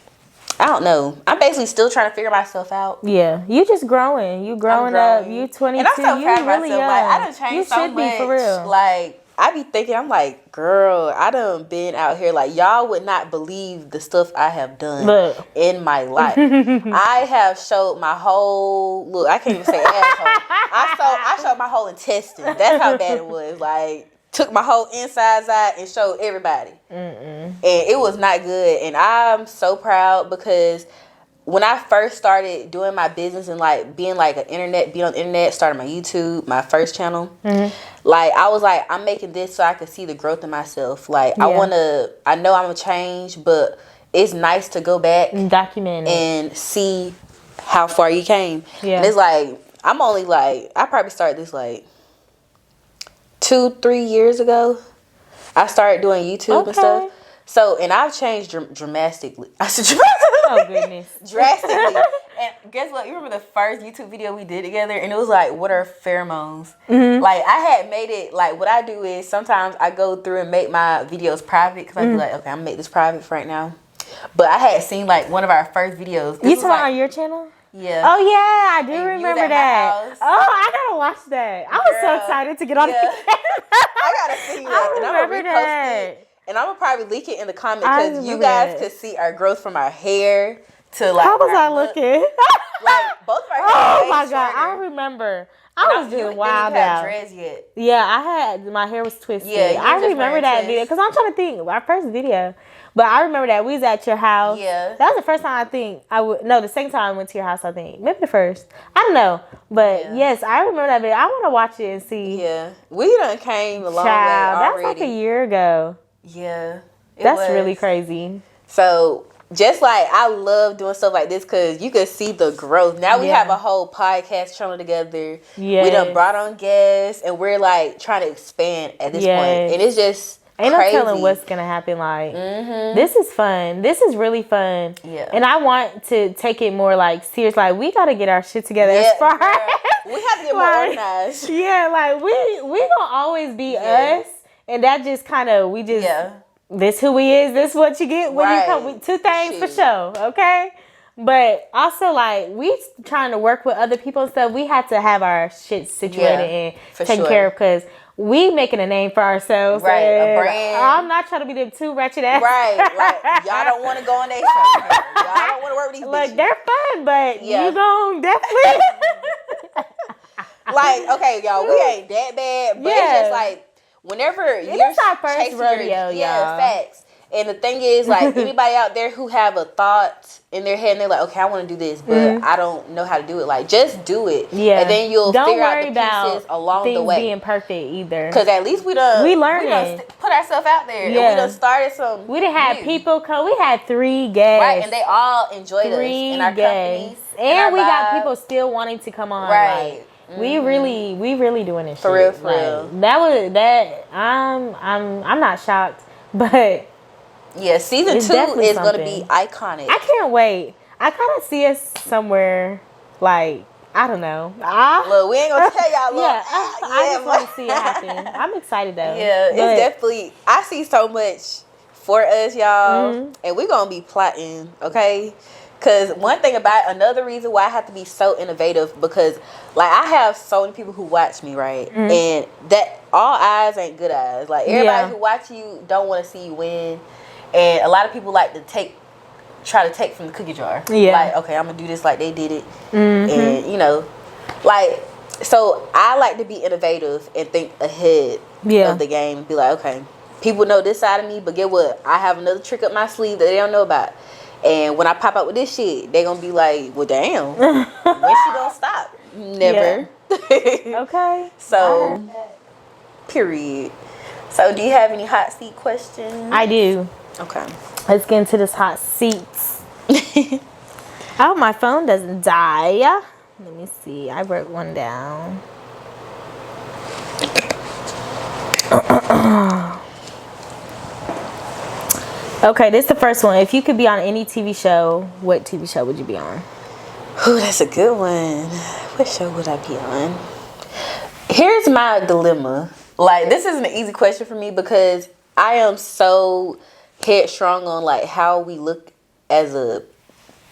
I don't know. I'm basically still trying to figure myself out. Yeah. You just growing. You growing up. You 22. And I'm so proud of really myself. Young. Like, I done changed so much. You should be for real. Like, I be thinking, I'm like, girl, I done been out here. Like, y'all would not believe the stuff I have done in my life. I have showed my whole, look, I can't even say asshole. I showed my whole intestine. That's how bad it was. Like, took my whole insides out and showed everybody. And it was not good. And I'm so proud because when I first started doing my business and like being like being on the internet, started my YouTube, my first channel, like I was like, I'm making this so I could see the growth in myself. Like I know I'm gonna change, but it's nice to go back and document it and see how far you came. And it's like, I'm only like, I probably started this like 2-3 years ago. I started doing YouTube and stuff. So, and I've changed dramatically. I said oh, goodness. Drastically. And guess what? You remember the first YouTube video we did together? And it was like, what are pheromones? Mm-hmm. Like, I had made it, like, what I do is sometimes I go through and make my videos private. Because I be like, okay, I'm going to make this private for right now. But I had seen, like, one of our first videos. You talking on your channel? Yeah. Oh, yeah. I do remember that. Oh, I got to watch that. I was so excited to get on the camera. I got to see that. And I'm going to repost it. And I'm gonna probably leak it in the comments because you guys could see our growth from our hair to like. How was I looking? Like both of our hair. Oh my god, I remember. I was doing wild out. Dreads yet? Yeah, I had my hair was twisted. Yeah, I remember that video because I'm trying to think our first video. But I remember that we was at your house. Yeah, that was the first time I think I would. No, the second time I went to your house. I think maybe the first. I don't know, but yes, I remember that video. I want to watch it and see. Yeah, we done came a long way already. That was like a year ago. Yeah, that's really crazy. So just like I love doing stuff like this because you can see the growth. Now we have a whole podcast channel together. Yeah, we done brought on guests and we're like trying to expand at this point, and it's just ain't no telling what's gonna happen. Like this is fun. This is really fun. Yeah, and I want to take it more like serious. Like we gotta get our shit together. Yeah, as far we have to get more organized. Yeah, like we gonna always be us. And that just kind of, we just, this who we is, this what you get when you come with 2 things for sure, okay? But also, like, we trying to work with other people and stuff, we had to have our shit situated and taken care of because we making a name for ourselves. Right, a brand. I'm not trying to be them 2 wretched ass. Right, like, y'all don't want to go on their show. Y'all don't want to work with these bitches. Look, they're fun, but you gon' definitely. Like, okay, y'all, we ain't that bad, but it's just like, whenever you're our first rodeo, y'all. Facts. And the thing is, like, anybody out there who have a thought in their head and they're like, okay, I want to do this, but I don't know how to do it. Like, just do it. Yeah. And then you'll figure out the pieces along the way. Don't being perfect either. Because at least we learned. Put ourselves out there. Yeah. And we done started some. We done had people come. We had 3 guests. Right. And they all enjoyed us in our companies. And we got people still wanting to come on. Right. Like, we really doing this for shit. For real. I'm not shocked, but yeah, season 2 is gonna be iconic. I can't wait. I kind of see us somewhere like I don't know. Look, we ain't gonna tell y'all. Look, I just want to see it happen. I'm excited though. Yeah, it's definitely. I see so much for us, y'all, and we're gonna be plotting. Okay. Because another reason why I have to be so innovative, because like I have so many people who watch me, right? And that all eyes ain't good eyes. Like everybody who watch you don't want to see you win. And a lot of people like to try to take from the cookie jar. Yeah. Like, okay, I'm going to do this like they did it. And, you know, like, so I like to be innovative and think ahead of the game. Be like, okay, people know this side of me, but get what? I have another trick up my sleeve that they don't know about. And when I pop out with this shit, they gonna be like, well, damn, when she gonna stop? Never. Yeah. Okay. So, period. So, do you have any hot seat questions? I do. Okay. Let's get into this hot seats. Oh, my phone doesn't die. Let me see. I wrote one down. Okay, this is the first one. If you could be on any TV show, what TV show would you be on? Ooh, that's a good one. What show would I be on? Here's my dilemma. Like, this isn't an easy question for me because I am so headstrong on, like, how we look as a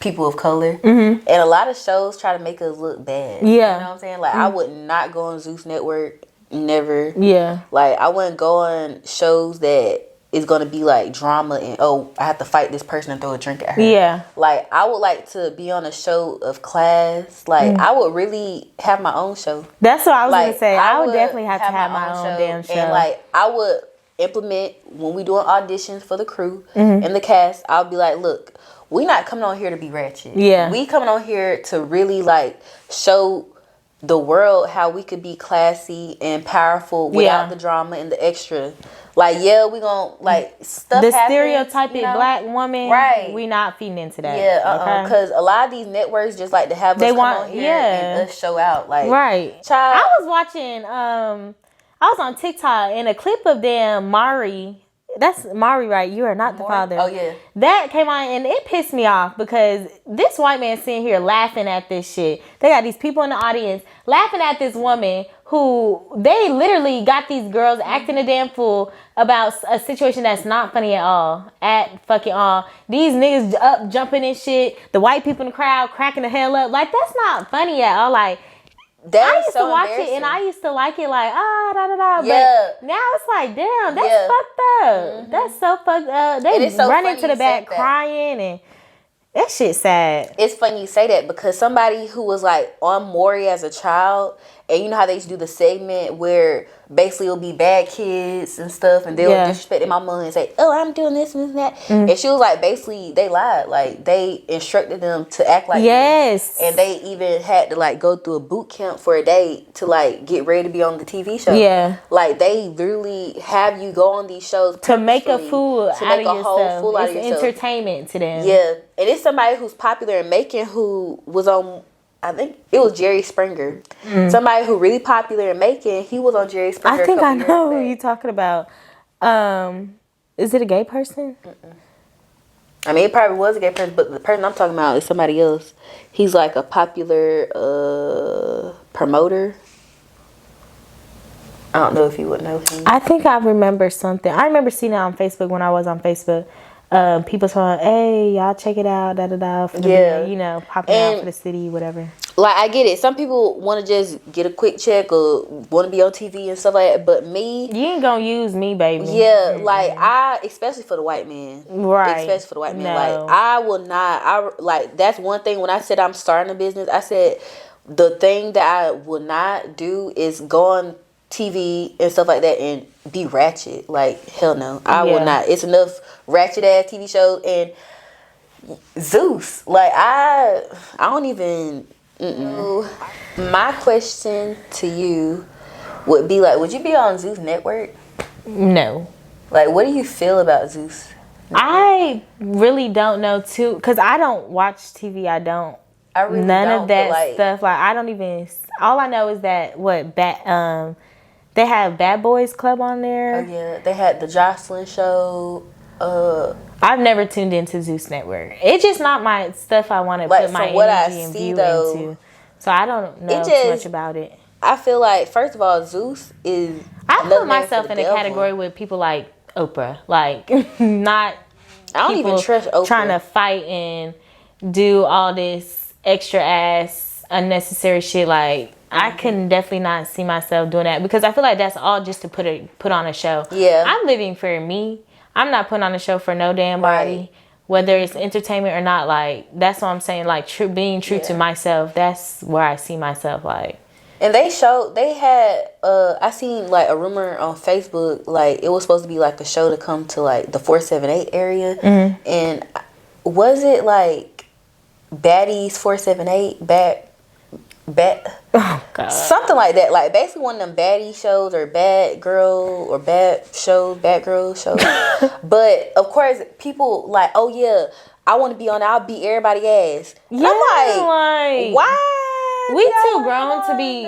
people of color. And a lot of shows try to make us look bad. Yeah. You know what I'm saying? Like, I would not go on Zeus Network. Never. Yeah. Like, I wouldn't go on shows that is going to be like drama and I have to fight this person and throw a drink at her. Yeah. Like, I would like to be on a show of class. Like, I would really have my own show. That's what I was going to say. I would definitely have to have my own damn show. And like, I would implement when we doing auditions for the crew and the cast. I'll be like, look, we not coming on here to be ratchet. Yeah. We coming on here to really like show the world how we could be classy and powerful without the drama and the extra. Like, yeah, we gonna, like, stuff the happens, stereotypic black woman, right? We not feeding into that. Yeah, because a lot of these networks just like to have us come on here and us show out. Like, right. Child. I was watching, I was on TikTok and a clip of them, Mari, that's Maury, right? You are not the father. Oh, yeah. That came on and it pissed me off because this white man sitting here laughing at this shit. They got these people in the audience laughing at this woman who they literally got these girls acting a damn fool about a situation that's not funny at all. At fucking all. These niggas up jumping and shit. The white people in the crowd cracking the hell up. Like, that's not funny at all. Like, I used to watch it and I used to like it like, da da da. Yeah. But now it's like, damn, that's fucked up. Mm-hmm. That's so fucked up. They so run into the back crying and that shit sad. It's funny you say that because somebody who was like on Maury as a child, and you know how they used to do the segment where basically it'll be bad kids and stuff, and they'll disrespect their mama and say, "Oh, I'm doing this and that," and she was like, basically they lied, like they instructed them to act like this. And they even had to like go through a boot camp for a day to like get ready to be on the TV show. Yeah, like they literally have you go on these shows to make a fool out of yourself. It's entertainment to them. Yeah, and it's somebody who's popular in Macon who was on. I think it was Jerry Springer. Somebody who really popular in Macon. He was on Jerry Springer. I think I know who you're talking about. Is it a gay person? I mean, it probably was a gay person, but the person I'm talking about is somebody else. He's like a popular promoter. I don't know if you would know him. I think I remember something. I remember seeing it on Facebook when I was on Facebook. People saying, "Hey, y'all check it out, da da da." For the you know, popping out for the city, whatever. Like, I get it. Some people want to just get a quick check or want to be on TV and stuff like that. But me, you ain't gonna use me, baby. Yeah, like especially for the white man, right? Especially for the white man. Like, I will not. Like, that's one thing. When I said I'm starting a business, I said the thing that I will not do is go on TV and stuff like that and be ratchet. Like, hell no, I will not. It's enough ratchet ass TV shows and Zeus. Like, I don't even. My question to you would be like, would you be on Zeus Network? No. Like, what do you feel about Zeus Network? I really don't know too, because I don't watch TV. I really none of that stuff. Like, I don't even. All I know is that they have Bad Boys Club on there. Oh yeah, they had the Jocelyn Show. I've never tuned into Zeus Network. It's just not my stuff. I want to put my energy and view into. So I don't know too much about it. I feel like, first of all, Zeus is. I put myself in a category with people like Oprah, like not. I don't even trust Oprah. Trying to fight and do all this extra ass unnecessary shit. Like, I can definitely not see myself doing that because I feel like that's all just to put on a show. Yeah, I'm living for me. I'm not putting on a show for no damn body, whether it's entertainment or not. Like, that's what I'm saying. Like, being true to myself. That's where I see myself. Like, and they had. I seen like a rumor on Facebook. Like, it was supposed to be like a show to come to like the 478 area, and was it like Baddies 478 back? Oh God. Something like that, like basically one of them baddie shows or bad girl or bad girl shows. But of course people like, oh yeah, I want to be on, I'll beat everybody ass. Yeah, I'm like why? We too grown to be.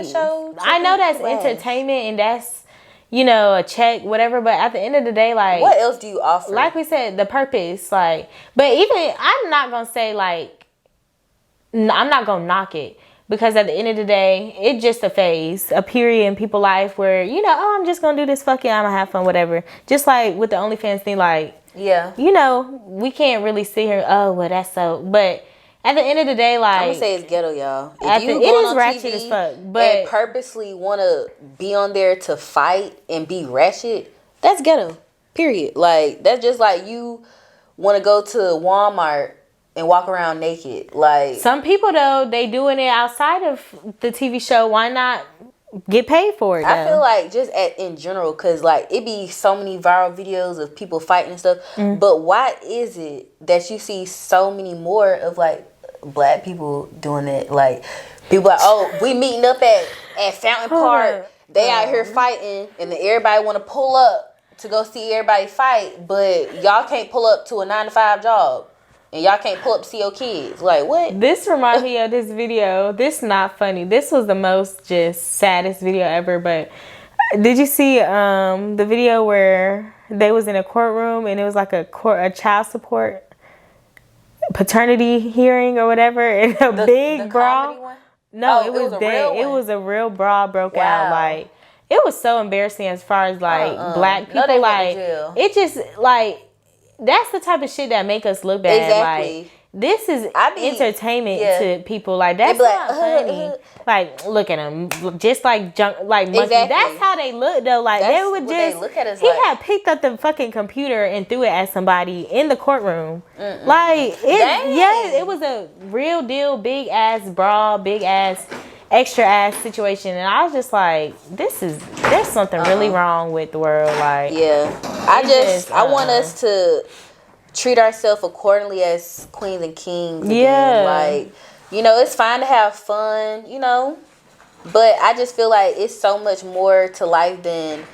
I know that's entertainment and that's, you know, a check, whatever. But at the end of the day, like, what else do you offer? Like we said, the purpose, like. But even I'm not gonna say like, I'm not gonna knock it. Because at the end of the day, it's just a phase, a period in people's life where, you know, oh, I'm just going to do this fucking, I'm going to have fun, whatever. Just like with the OnlyFans thing, like, you know, we can't really sit here, oh, well, that's so. But at the end of the day, like. I'm going to say it's ghetto, y'all. If you it is ratchet TV as fuck. But and purposely want to be on there to fight and be ratchet, that's ghetto, period. Like, that's just like you want to go to Walmart and walk around naked. Like, some people though, they doing it outside of the TV show. Why not get paid for it though? I feel like just in general, because like it be so many viral videos of people fighting and stuff, but why is it that you see so many more of like black people doing it? Like, people like, oh, we meeting up at Fountain Park, they out here fighting, and then everybody want to pull up to go see everybody fight, but y'all can't pull up to a 9-to-5 job. And y'all can't pull up to see your kids. Like, what? This reminds me of this video. This not funny. This was the most just saddest video ever. But did you see the video where they was in a courtroom and it was like a child support paternity hearing or whatever, and a big brawl. No, it was dead. It was a real brawl broke out. Like, it was so embarrassing as far as like black people. No, like, it just like, that's the type of shit that make us look bad. Exactly. Like, this is entertainment to people. Like, that's not funny. Like, look at him, just like junk, like monkey. Exactly. That's how they look though. Like, they would just. They look at us. He had picked up the fucking computer and threw it at somebody in the courtroom. Like, it was a real deal, big ass brawl, big ass, extra ass situation, and I was just like, there's something really wrong with the world. Like, I want us to treat ourselves accordingly as queens and kings again. Like, you know, it's fine to have fun, you know, but I just feel like it's so much more to life than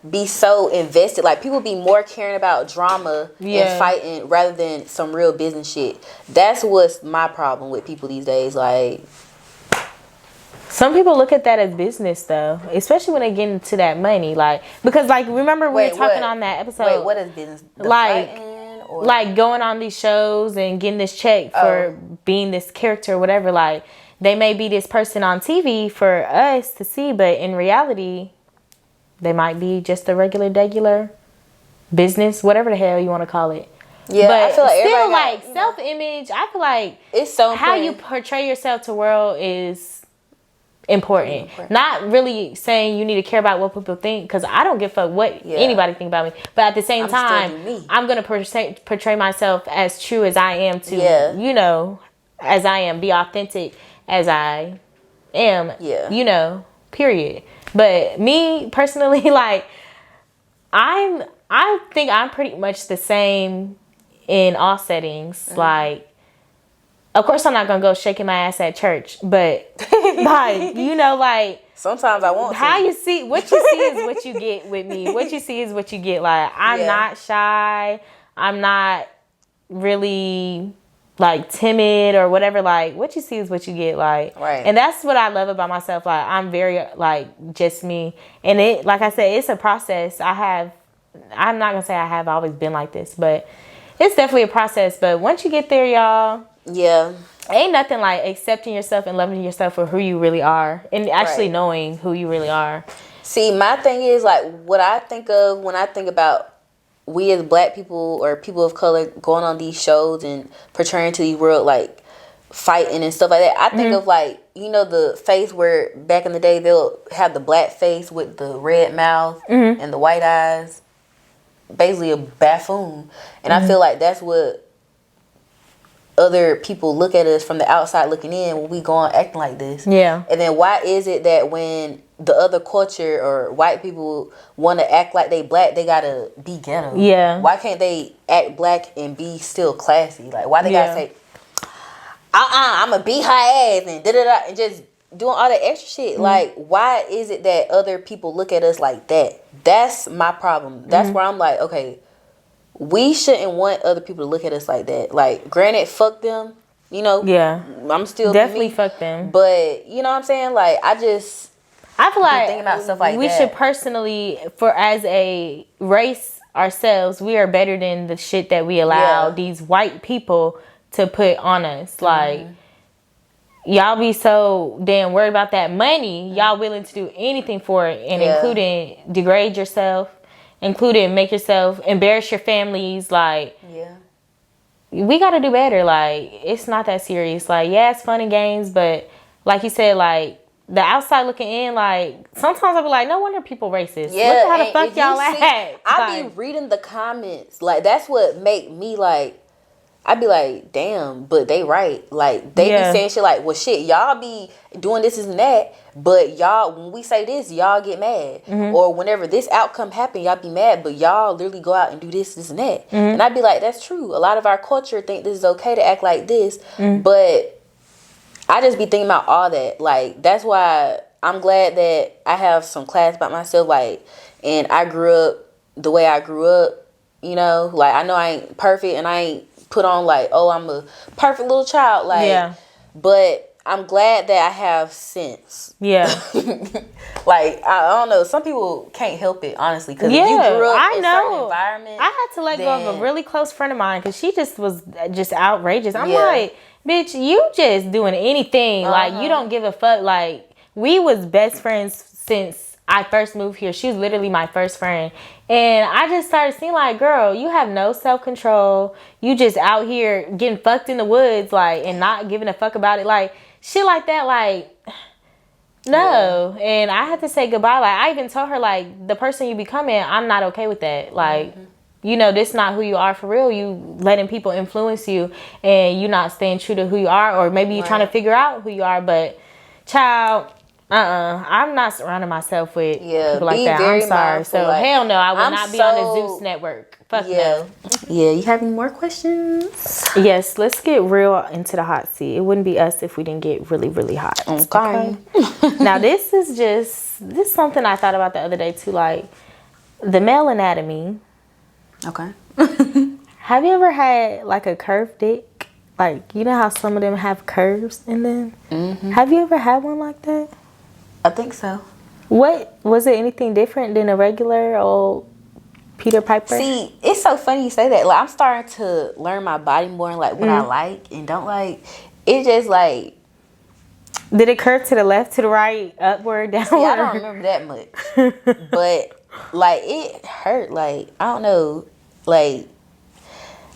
be so invested. Like, people be more caring about drama and fighting rather than some real business shit. That's what's my problem with people these days. Like, some people look at that as business though, especially when they get into that money. Like, because like, remember we were talking on that episode. Wait, what is business? Like going on these shows and getting this check for being this character or whatever. Like, they may be this person on TV for us to see, but in reality, they might be just a regular business, whatever the hell you want to call it. Yeah, but I feel like still, like, self-image, I feel like it's so important. How you portray yourself to the world is important. Not really saying you need to care about what people think, because I don't give a fuck what anybody think about me, but at the same time I'm gonna portray myself as true as I am to you know, as I am, be authentic as I am, you know, period. But me personally, like, I think I'm pretty much the same in all settings. Like, of course, I'm not going to go shaking my ass at church, but, like, you know, like, sometimes I want how you see, what you see is what you get with me. What you see is what you get. Like, I'm not shy. I'm not really, like, timid or whatever. Like, what you see is what you get. Like, and that's what I love about myself. Like, I'm very, like, just me. And it, like I said, it's a process. I'm not going to say I have always been like this, but it's definitely a process. But once you get there, y'all, ain't nothing like accepting yourself and loving yourself for who you really are, and actually knowing who you really are. See, my thing is, like, what I think of when I think about we as black people or people of color going on these shows and portraying to the world, like, fighting and stuff like that, I think of, like, you know, the face where back in the day they'll have the black face with the red mouth and the white eyes, basically a buffoon. And I feel like that's what other people look at us from the outside looking in when we go on acting like this. And then why is it that when the other culture or white people want to act like they black, they gotta be ghetto? Why can't they act black and be still classy? Like, why they gotta say, I'ma beat her ass and da-da-da, and just doing all that extra shit? Like, why is it that other people look at us like that? That's my problem. That's where I'm like, okay, we shouldn't want other people to look at us like that. Like, granted, fuck them, you know. I'm still definitely fuck them. But you know what I'm saying? Like, I feel like thinking about stuff like we should personally, for as a race ourselves, we are better than the shit that we allow these white people to put on us. Like, y'all be so damn worried about that money, y'all willing to do anything for it, and including degrade yourself, including make yourself embarrass your families. Like, we gotta do better. Like, it's not that serious. Like, yeah, it's fun and games, but like you said, like, the outside looking in, like, sometimes I'll be like, no wonder people racist. Look at how the fuck y'all act. I be reading the comments. Like, that's what make me, like, I be like, damn, but they right. Like, they be saying shit like, well, shit, y'all be doing this and that, but y'all, when we say this, y'all get mad. Or whenever this outcome happen, y'all be mad, but y'all literally go out and do this and that. And I be like, that's true. A lot of our culture think this is okay to act like this, but I just be thinking about all that. Like, that's why I'm glad that I have some class about myself, like, and I grew up the way I grew up, you know? Like, I know I ain't perfect, and I ain't put on, like, oh, I'm a perfect little child. Like, but I'm glad that I have sense. Yeah. Like, I don't know. Some people can't help it, honestly. Because if you grew up in a certain environment. I had to let go of a really close friend of mine because she just was just outrageous. I'm like, bitch, you just doing anything. Like, you don't give a fuck. Like, we was best friends since I first moved here. She was literally my first friend. And I just started seeing like, girl, you have no self-control. You just out here getting fucked in the woods, like, and not giving a fuck about it. Like, shit like that, like, no. Yeah. And I had to say goodbye. Like, I even told her, like, the person you becoming, I'm not okay with that. Like, you know, this not who you are for real. You letting people influence you and you not staying true to who you are. Or maybe you trying to figure out who you are. But, child... I'm not surrounding myself with people like that. I'm sorry. So like, hell no, I will not be on the Zeus network. Fuck no. Yeah, you have any more questions? Yes, let's get real into the hot seat. It wouldn't be us if we didn't get really, really hot. Okay. Now this is something I thought about the other day too, like the male anatomy. Okay. Have you ever had like a curved dick? Like, you know how some of them have curves in them? Mm-hmm. Have you ever had one like that? I think so. What was it? Anything different than a regular old Peter Piper? See, it's so funny you say that. Like, I'm starting to learn my body more and like what I like and don't like. It just like. Did it curve to the left, to the right, upward, downward? See, I don't remember that much. But like it hurt. Like, I don't know. Like,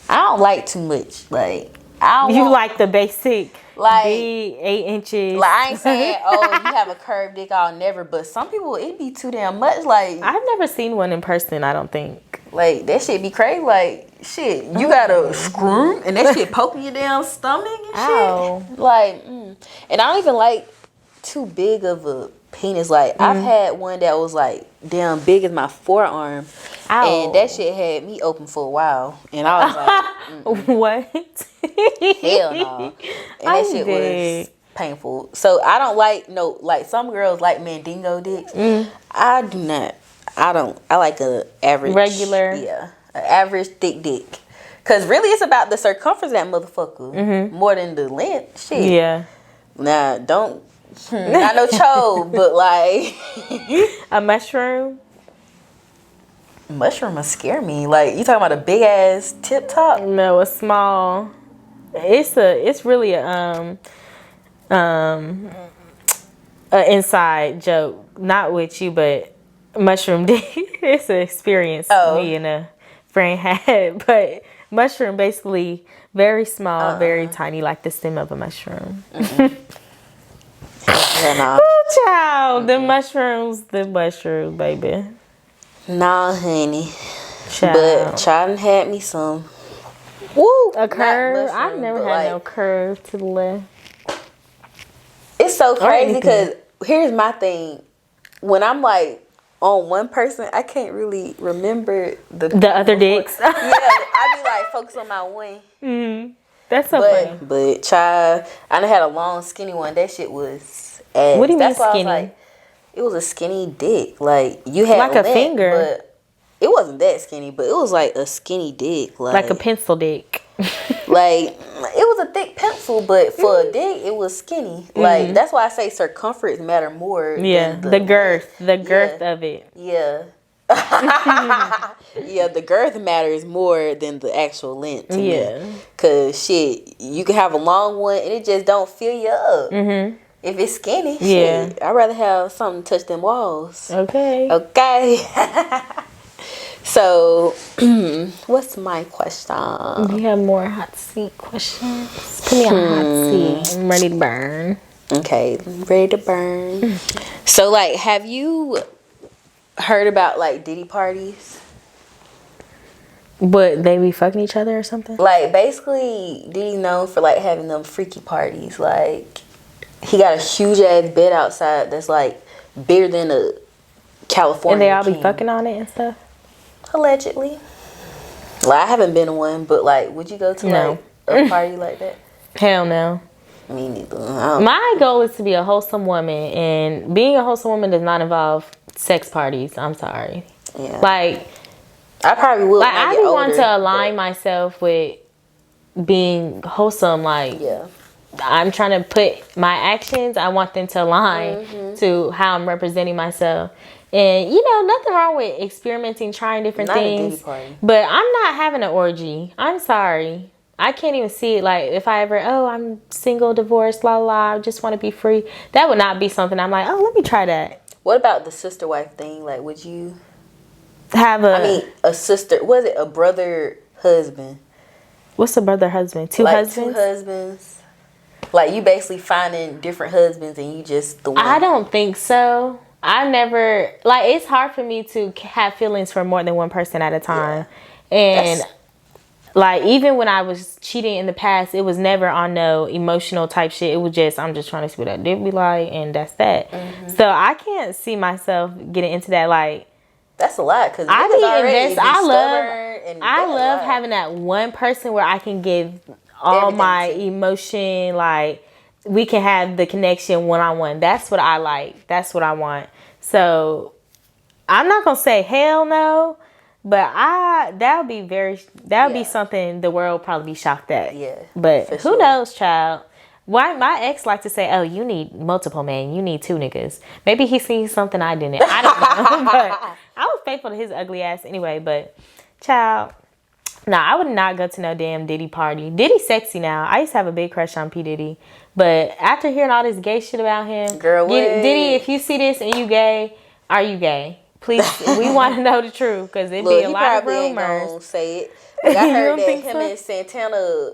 I don't like too much. Like, I don't. You like the basic. Like big, 8 inches. Like, I ain't saying, oh, you have a curved dick, I'll never. But some people, it be too damn much. Like, I've never seen one in person, I don't think. Like, that shit be crazy. Like, shit, you got a screw and that shit poking your damn stomach and shit. Like, and I don't even like too big of a penis. Like, I've had one that was like damn big as my forearm. Ow. And that shit had me open for a while. And I was like, what? Hell no. And that shit was painful. So I don't like, like some girls like mandingo dicks. I do not. I like a average. Regular. Yeah. An average thick dick. Because really it's about the circumference of that motherfucker. More than the length. Shit. Yeah. Nah, don't. Not no chode, but like. A mushroom. Mushroom must scare me. Like, you talking about a big ass tip top? No, a small. It's really a inside joke. Not with you, but mushroom dick. It's an experience me and a friend had. But mushroom basically very small, very tiny, like the stem of a mushroom. Oh, child, the mushrooms, baby. Nah, honey. But child had me some. Woo! A curve? I've never had no curve to the left. It's so crazy because here's my thing. When I'm like on one person, I can't really remember the other dicks. Yeah, I be like focused on my one. That's so funny. But child, I done had a long skinny one. That shit was ass. What do you mean skinny? Like, it was a skinny dick. Like, you had like a finger. But it wasn't that skinny, but it was like a skinny dick. Like a pencil dick. Like, it was a thick pencil, but for a dick, it was skinny. Like, that's why I say circumference matter more. Yeah, than the girth. The girth of it. Yeah. Yeah, the girth matters more than the actual length to me. Cause shit, you can have a long one and it just don't fill you up. If it's skinny, shit, I'd rather have something to touch them walls. Okay. So, what's my question? We have more hot seat questions. Put me on hot seat. I'm ready to burn. Okay, ready to burn. So, like, have you heard about like Diddy parties? But they be fucking each other or something? Like, basically, Diddy known for like having them freaky parties. Like, he got a huge ass bed outside that's like bigger than a California. And they all be fucking on it and stuff? Allegedly. Like, I haven't been to one, but like, would you go to like a party like that? Hell no. Me neither. My goal is to be a wholesome woman, and being a wholesome woman does not involve sex parties. I'm sorry. Yeah. Like, I probably will. Like, I be wanting to align myself with being wholesome. Like, I'm trying to put my actions, I want them to align to how I'm representing myself. And, you know, nothing wrong with experimenting, trying different things. But I'm not having an orgy. I'm sorry. I can't even see it. Like, if I ever, I'm single, divorced, la la, I just want to be free. That would not be something I'm like, let me try that. What about the sister wife thing? Like, would you have a sister, was it a brother husband? What's a brother husband? Two husbands? Like, you basically finding different husbands and you just the one? I don't think so. I never, like, it's hard for me to have feelings for more than one person at a time. Yeah. And like, even when I was cheating in the past, it was never on no emotional type shit. It was just, I'm just trying to see what that dick be like, and that's that. Mm-hmm. So I can't see myself getting into that. Like, that's a lot, because I love having that one person where I can give all my emotion, like, we can have the connection one-on-one. That's what I like. That's what I want. So I'm not gonna say hell no, but that would be something the world would probably be shocked at. Yeah. But who knows, child? Why my ex liked to say, "Oh, you need multiple men. You need 2 niggas." Maybe he sees something I didn't. I don't know. But I was faithful to his ugly ass anyway. But child, I would not go to no damn Diddy party. Diddy's sexy now. I used to have a big crush on P. Diddy. But after hearing all this gay shit about him, girl, Diddy, if you see this and you gay, are you gay? Please, we want to know the truth, because it'd be a lot of rumors. Ain't gonna say it. Like, I heard that him and Santana.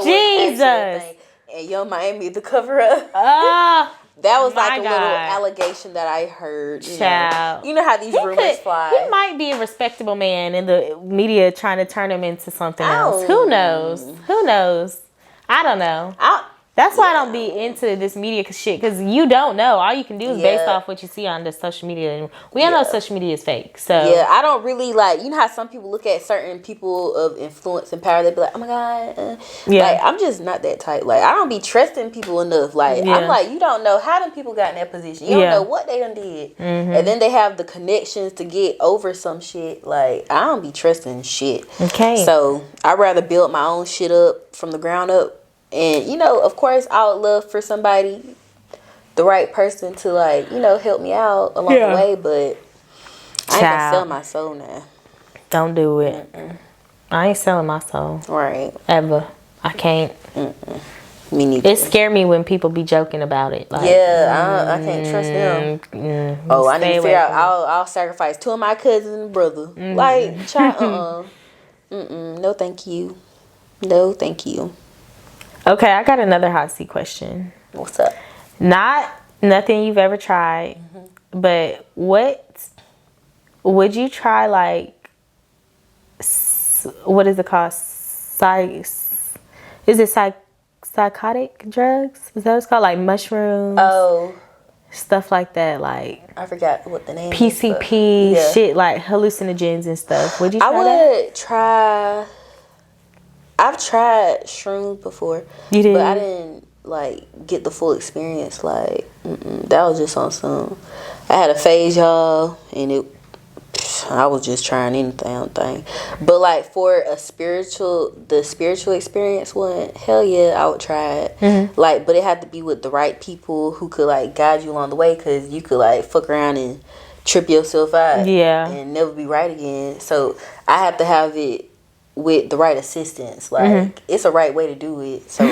Jesus! And Yo Miami to cover up. That was like a little allegation that I heard. You know how these rumors fly. He might be a respectable man, and the media trying to turn him into something else. Who knows? I don't know. That's why I don't be into this media shit, because you don't know. All you can do is based off what you see on the social media. And we all know social media is fake. So I don't really like, you know how some people look at certain people of influence and power, they be like, oh my God. Like, I'm just not that type. Like, I don't be trusting people enough. Like, I'm like, you don't know how them people got in that position. You don't know what they done did. Mm-hmm. And then they have the connections to get over some shit. Like, I don't be trusting shit. Okay. So I'd rather build my own shit up from the ground up. And, you know, of course, I would love for somebody, the right person, to, like, you know, help me out along the way. But I ain't gonna sell my soul now. Don't do it. Mm-mm. I ain't selling my soul. Right. Ever. I can't. Mm-mm. Me neither. It scared me when people be joking about it. Like, I can't trust them. I need to figure out. I'll sacrifice 2 of my cousins and brother. Like, child, no, thank you. No, thank you. Okay, I got another hot seat question. What's up? Nothing you've ever tried, but what would you try? Like, what is it called? Is it psychotic drugs? Is that what it's called? Like mushrooms? Oh, stuff like that. Like, I forgot what the name. PCP shit, like hallucinogens and stuff. Would you try that? I would try. I've tried shrooms before. You did? But I didn't, like, get the full experience. Like, that was just on some. I had a phase, y'all, and I was just trying anything. But, like, for the spiritual experience one, hell yeah, I would try it. Mm-hmm. Like, but it had to be with the right people who could, like, guide you along the way, because you could, like, fuck around and trip yourself out. Yeah. And never be right again. So I have to have it with the right assistance. Like, it's a right way to do it. So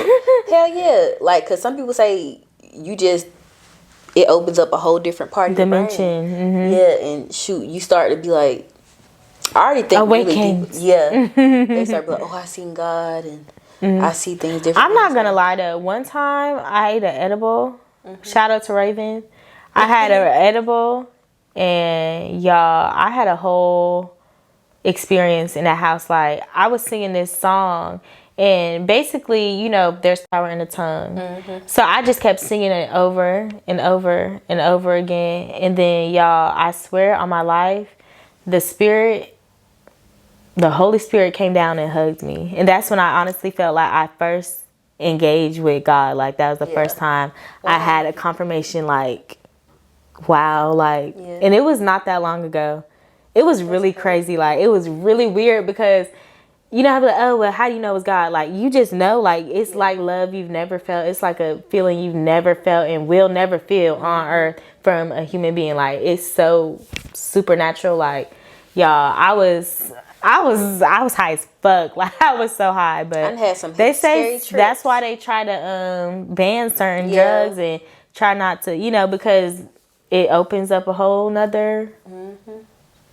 hell yeah. Like, because some people say it opens up a whole different part of dimension. Mm-hmm. Yeah, and shoot, you start to be like, I already think awakened. Really deep. Yeah. They start to be like, I seen God, and I see things different. I'm not gonna lie though. One time I ate an edible. Shout out to Raven. I had an edible, and y'all, I had a whole experience in that house. Like, I was singing this song, and basically, you know, there's power in the tongue. So I just kept singing it over and over and over again. And then, y'all, I swear on my life, the Holy Spirit came down and hugged me. And that's when I honestly felt like I first engaged with God. Like, that was the first time I had a confirmation, like, wow, like, and it was not that long ago. It was really crazy. Like, it was really weird, because you know, I'm like, oh, well, how do you know it's God? Like, you just know, like, it's like love you've never felt. It's like a feeling you've never felt and will never feel on earth from a human being. Like, it's so supernatural. Like, y'all, I was high as fuck. Like, I was so high. But I had some they say that's why they try to ban certain drugs and try not to, you know, because it opens up a whole nother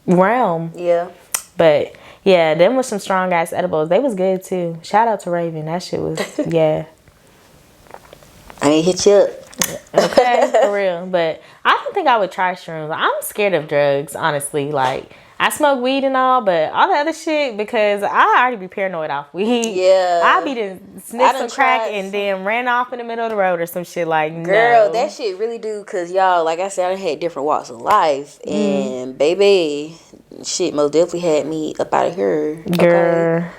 realm. Yeah. But yeah, them was some strong ass edibles. They was good too. Shout out to Raven. That shit was yeah. I ain't hit you up. Okay, for real. But I don't think I would try shrooms. I'm scared of drugs, honestly. Like, I smoke weed and all, but all the other shit, because I already be paranoid off weed. Yeah. I be to sniff some crack and then ran off in the middle of the road or some shit. Like, girl, no. that shit really do, because y'all, like I said, I had different walks of life. And baby, shit most definitely had me up out of here. Girl. Okay?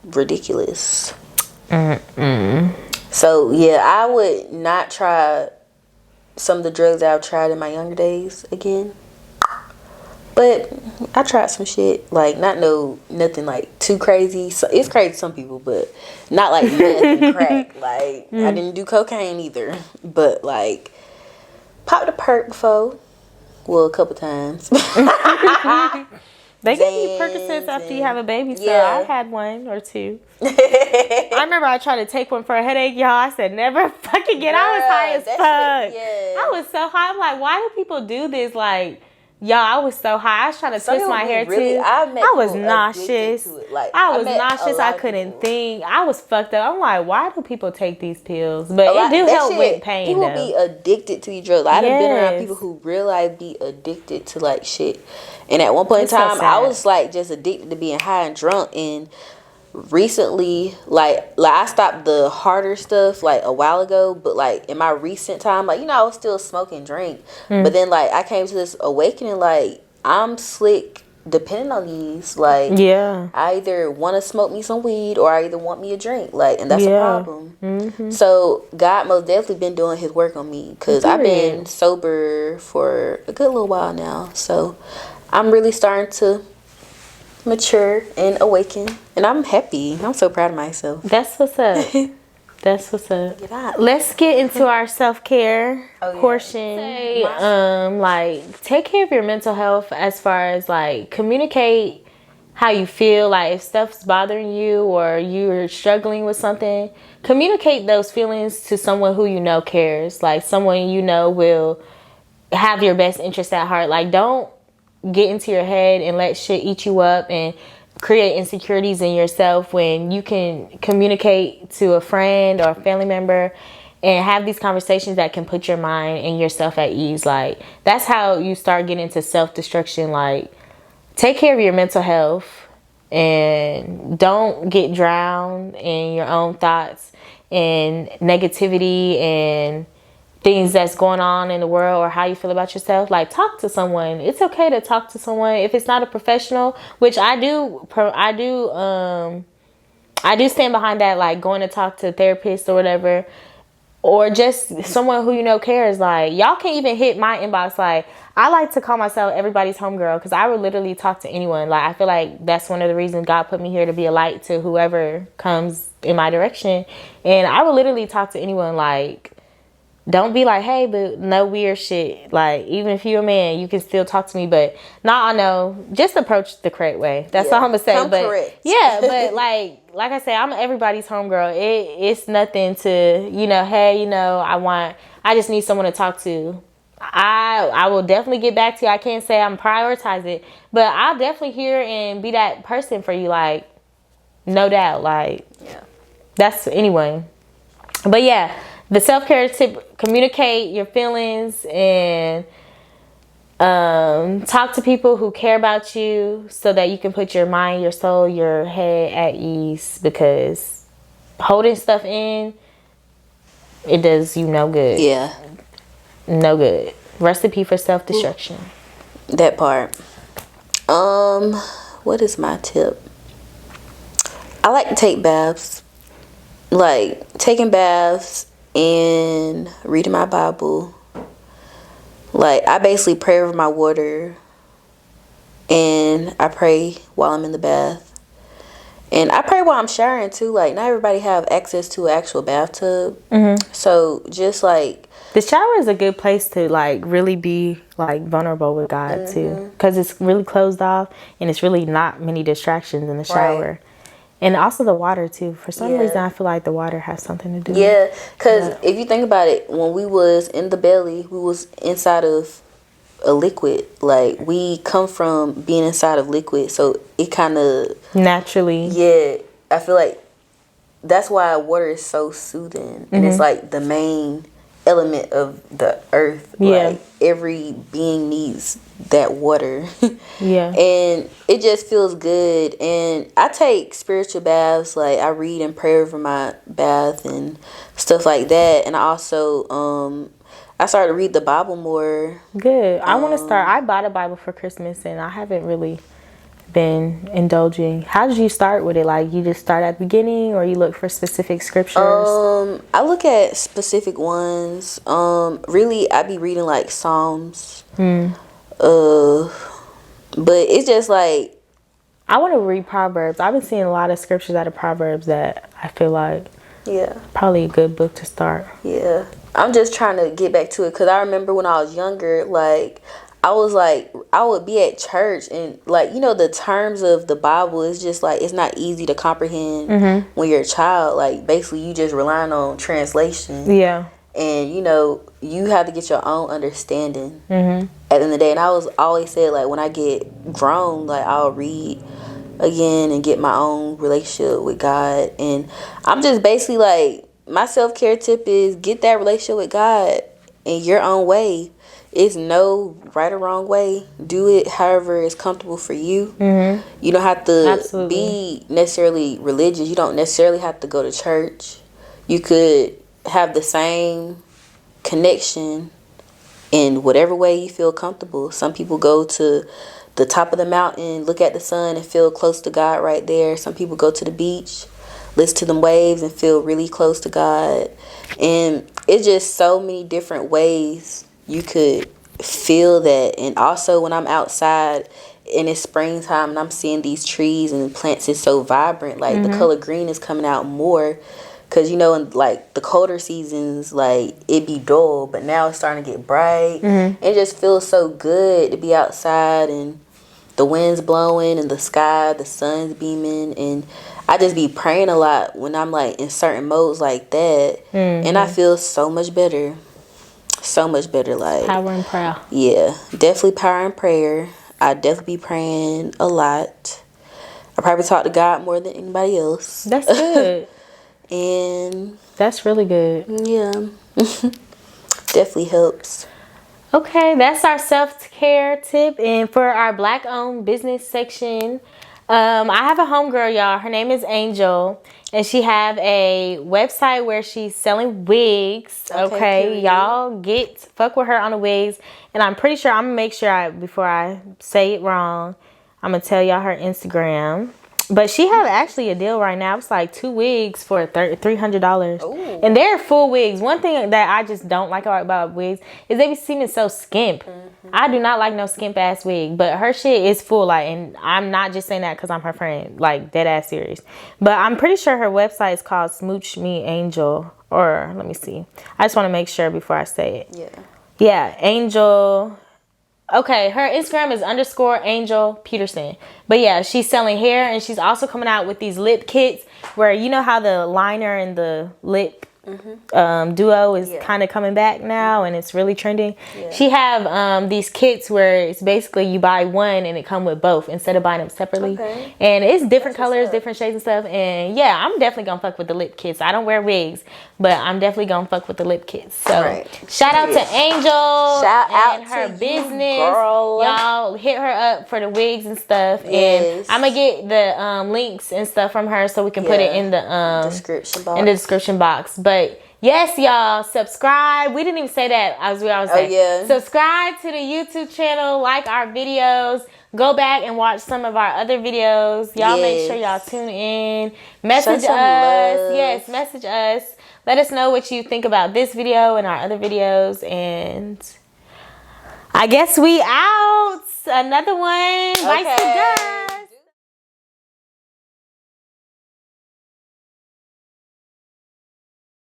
Ridiculous. So, yeah, I would not try some of the drugs that I've tried in my younger days again. But I tried some shit, like, nothing like too crazy. So it's crazy to some people, but not like nothing crack. Like, I didn't do cocaine either. But, like, popped a perk before. Well, a couple times. They give you Percocets after you have a baby, so I had one or two. I remember I tried to take one for a headache, y'all. I said, never fucking get. I was high as fuck. I was so high. I'm like, why do people do this? Like, y'all, I was so high. I was trying to twist my hair too. I was nauseous. Like, I was nauseous. I couldn't think. I was fucked up. I'm like, why do people take these pills? But it do help with pain. People be addicted to these drugs. Like, I done been around people who realize be addicted to like shit. And at one point in time, I was like just addicted to being high and drunk. And recently, like I stopped the harder stuff like a while ago, but like in my recent time, like, you know, I was still smoking drink, but then like I came to this awakening, like I'm slick depending on these. Like, I either want to smoke me some weed or I either want me a drink, like, and that's a problem. So God most definitely been doing his work on me, because I've been sober for a good little while now. So I'm really starting to mature and awaken, and I'm happy. I'm so proud of myself. That's what's up. That's what's up. Let's get into our self-care portion. Like, take care of your mental health as far as like communicate how you feel. Like, if stuff's bothering you or you're struggling with something, communicate those feelings to someone who you know cares. Like, someone you know will have your best interest at heart. Like, don't get into your head and let shit eat you up and create insecurities in yourself when you can communicate to a friend or a family member and have these conversations that can put your mind and yourself at ease. Like, that's how you start getting into self-destruction. Like, take care of your mental health and don't get drowned in your own thoughts and negativity and things that's going on in the world or how you feel about yourself. Like, talk to someone. It's okay to talk to someone if it's not a professional, which I do stand behind that, like going to talk to a therapist or whatever, or just someone who you know cares. Like, y'all can't even hit my inbox. Like, I like to call myself everybody's homegirl, because I would literally talk to anyone. Like, I feel like that's one of the reasons God put me here, to be a light to whoever comes in my direction. And I would literally talk to anyone. Like, don't be like, hey, but no weird shit. Like, even if you're a man, you can still talk to me. But I know, just approach the correct way. That's all I'm gonna say. But correct. Yeah, but like I say, I'm everybody's homegirl. It's nothing to, you know, hey, you know, I just need someone to talk to. I will definitely get back to you. I can't say I'm prioritizing it, but I'll definitely hear and be that person for you. Like, no doubt. Like, that's anyone. But yeah. The self-care tip: communicate your feelings and talk to people who care about you, so that you can put your mind, your soul, your head at ease, because holding stuff in, it does you no good. Yeah. No good. Recipe for self-destruction. That part. What is my tip? I like to take baths. Like, taking baths and reading my Bible. Like, I basically pray over my water, and I pray while I'm in the bath. And I pray while I'm showering too. Like, not everybody have access to an actual bathtub. So just like the shower is a good place to like really be like vulnerable with God too, because it's really closed off and it's really not many distractions in the shower. Right. And also the water too. For some reason, I feel like the water has something to do. Yeah, because if you think about it, when we was in the belly, we was inside of a liquid. Like, we come from being inside of liquid, so it kind of naturally. Yeah, I feel like that's why water is so soothing, and it's like the main element of the earth. Like, every being needs that water. And it just feels good. And I take spiritual baths. Like, I read and pray over my bath and stuff like that. And I also I started to read the Bible more. Good. I want to start. I bought a Bible for Christmas and I haven't really been indulging. How did you start with it? Like, you just start at the beginning, or you look for specific scriptures? I look at specific ones. Really, I be reading like Psalms. But it's just like, I want to read Proverbs. I've been seeing a lot of scriptures out of Proverbs that I feel like probably a good book to start. I'm just trying to get back to it, because I remember when I was younger, like, I would be at church and, like, you know, the terms of the Bible is just like, it's not easy to comprehend when you're a child. Like, basically you just relying on translation. And, you know, you have to get your own understanding at the end of the day. And I was always said, like, when I get grown, like, I'll read again and get my own relationship with God. And I'm just basically like, my self-care tip is get that relationship with God in your own way. It's no right or wrong way. Do it however is comfortable for you. You don't have to be necessarily religious. You don't necessarily have to go to church. You could have the same connection in whatever way you feel comfortable. Some people go to the top of the mountain, look at the sun and feel close to God right there. Some people go to the beach, listen to them waves and feel really close to God. And it's just so many different ways you could feel that. And also when I'm outside and it's springtime and I'm seeing these trees and plants is so vibrant, like the color green is coming out more. Because, you know, in like the colder seasons, like, it be dull, but now it's starting to get bright. It just feels so good to be outside and the wind's blowing and the sky, the sun's beaming. And I just be praying a lot when I'm like in certain modes like that. And I feel so much better. So much better. Like, power and prayer. Yeah, definitely power and prayer. I definitely be praying a lot. I probably talk to God more than anybody else. That's good. And that's really good. Yeah. Definitely helps. Okay, that's our self-care tip. And for our Black-owned business section, I have a homegirl, y'all. Her name is Angel, and she have a website where she's selling wigs. Okay, y'all fuck with her on the wigs. And I'm pretty sure I'm gonna make sure before I say it wrong, I'm gonna tell y'all her Instagram. But she have actually a deal right now. It's like 2 wigs for $300. And they're full wigs. One thing that I just don't like about wigs is they be seeming so skimp. I do not like no skimp ass wig. But her shit is full. Like, and I'm not just saying that because I'm her friend. Like, dead ass serious. But I'm pretty sure her website is called Smooch Me Angel. Or, let me see. I just want to make sure before I say it. Yeah, Angel. Okay, her Instagram is _Angel Peterson. But yeah, she's selling hair, and she's also coming out with these lip kits where, you know how the liner and the lip duo is kind of coming back now, and it's really trending. She have these kits where it's basically you buy one and it come with both instead of buying them separately. And it's different colors, different shades and stuff. And yeah, I'm definitely gonna fuck with the lip kits. I don't wear wigs, but I'm definitely gonna fuck with the lip kits. So shout out to Angel and her business, girl. Y'all hit her up for the wigs and stuff. And I'm gonna get the links and stuff from her so we can put it in the description box. But yes, y'all, subscribe. We didn't even say that as we always say. Subscribe to the YouTube channel, like our videos, go back and watch some of our other videos. Y'all make sure y'all tune in. Message us. Message us. Let us know what you think about this video and our other videos. And I guess we out. Another one. Bites the dust.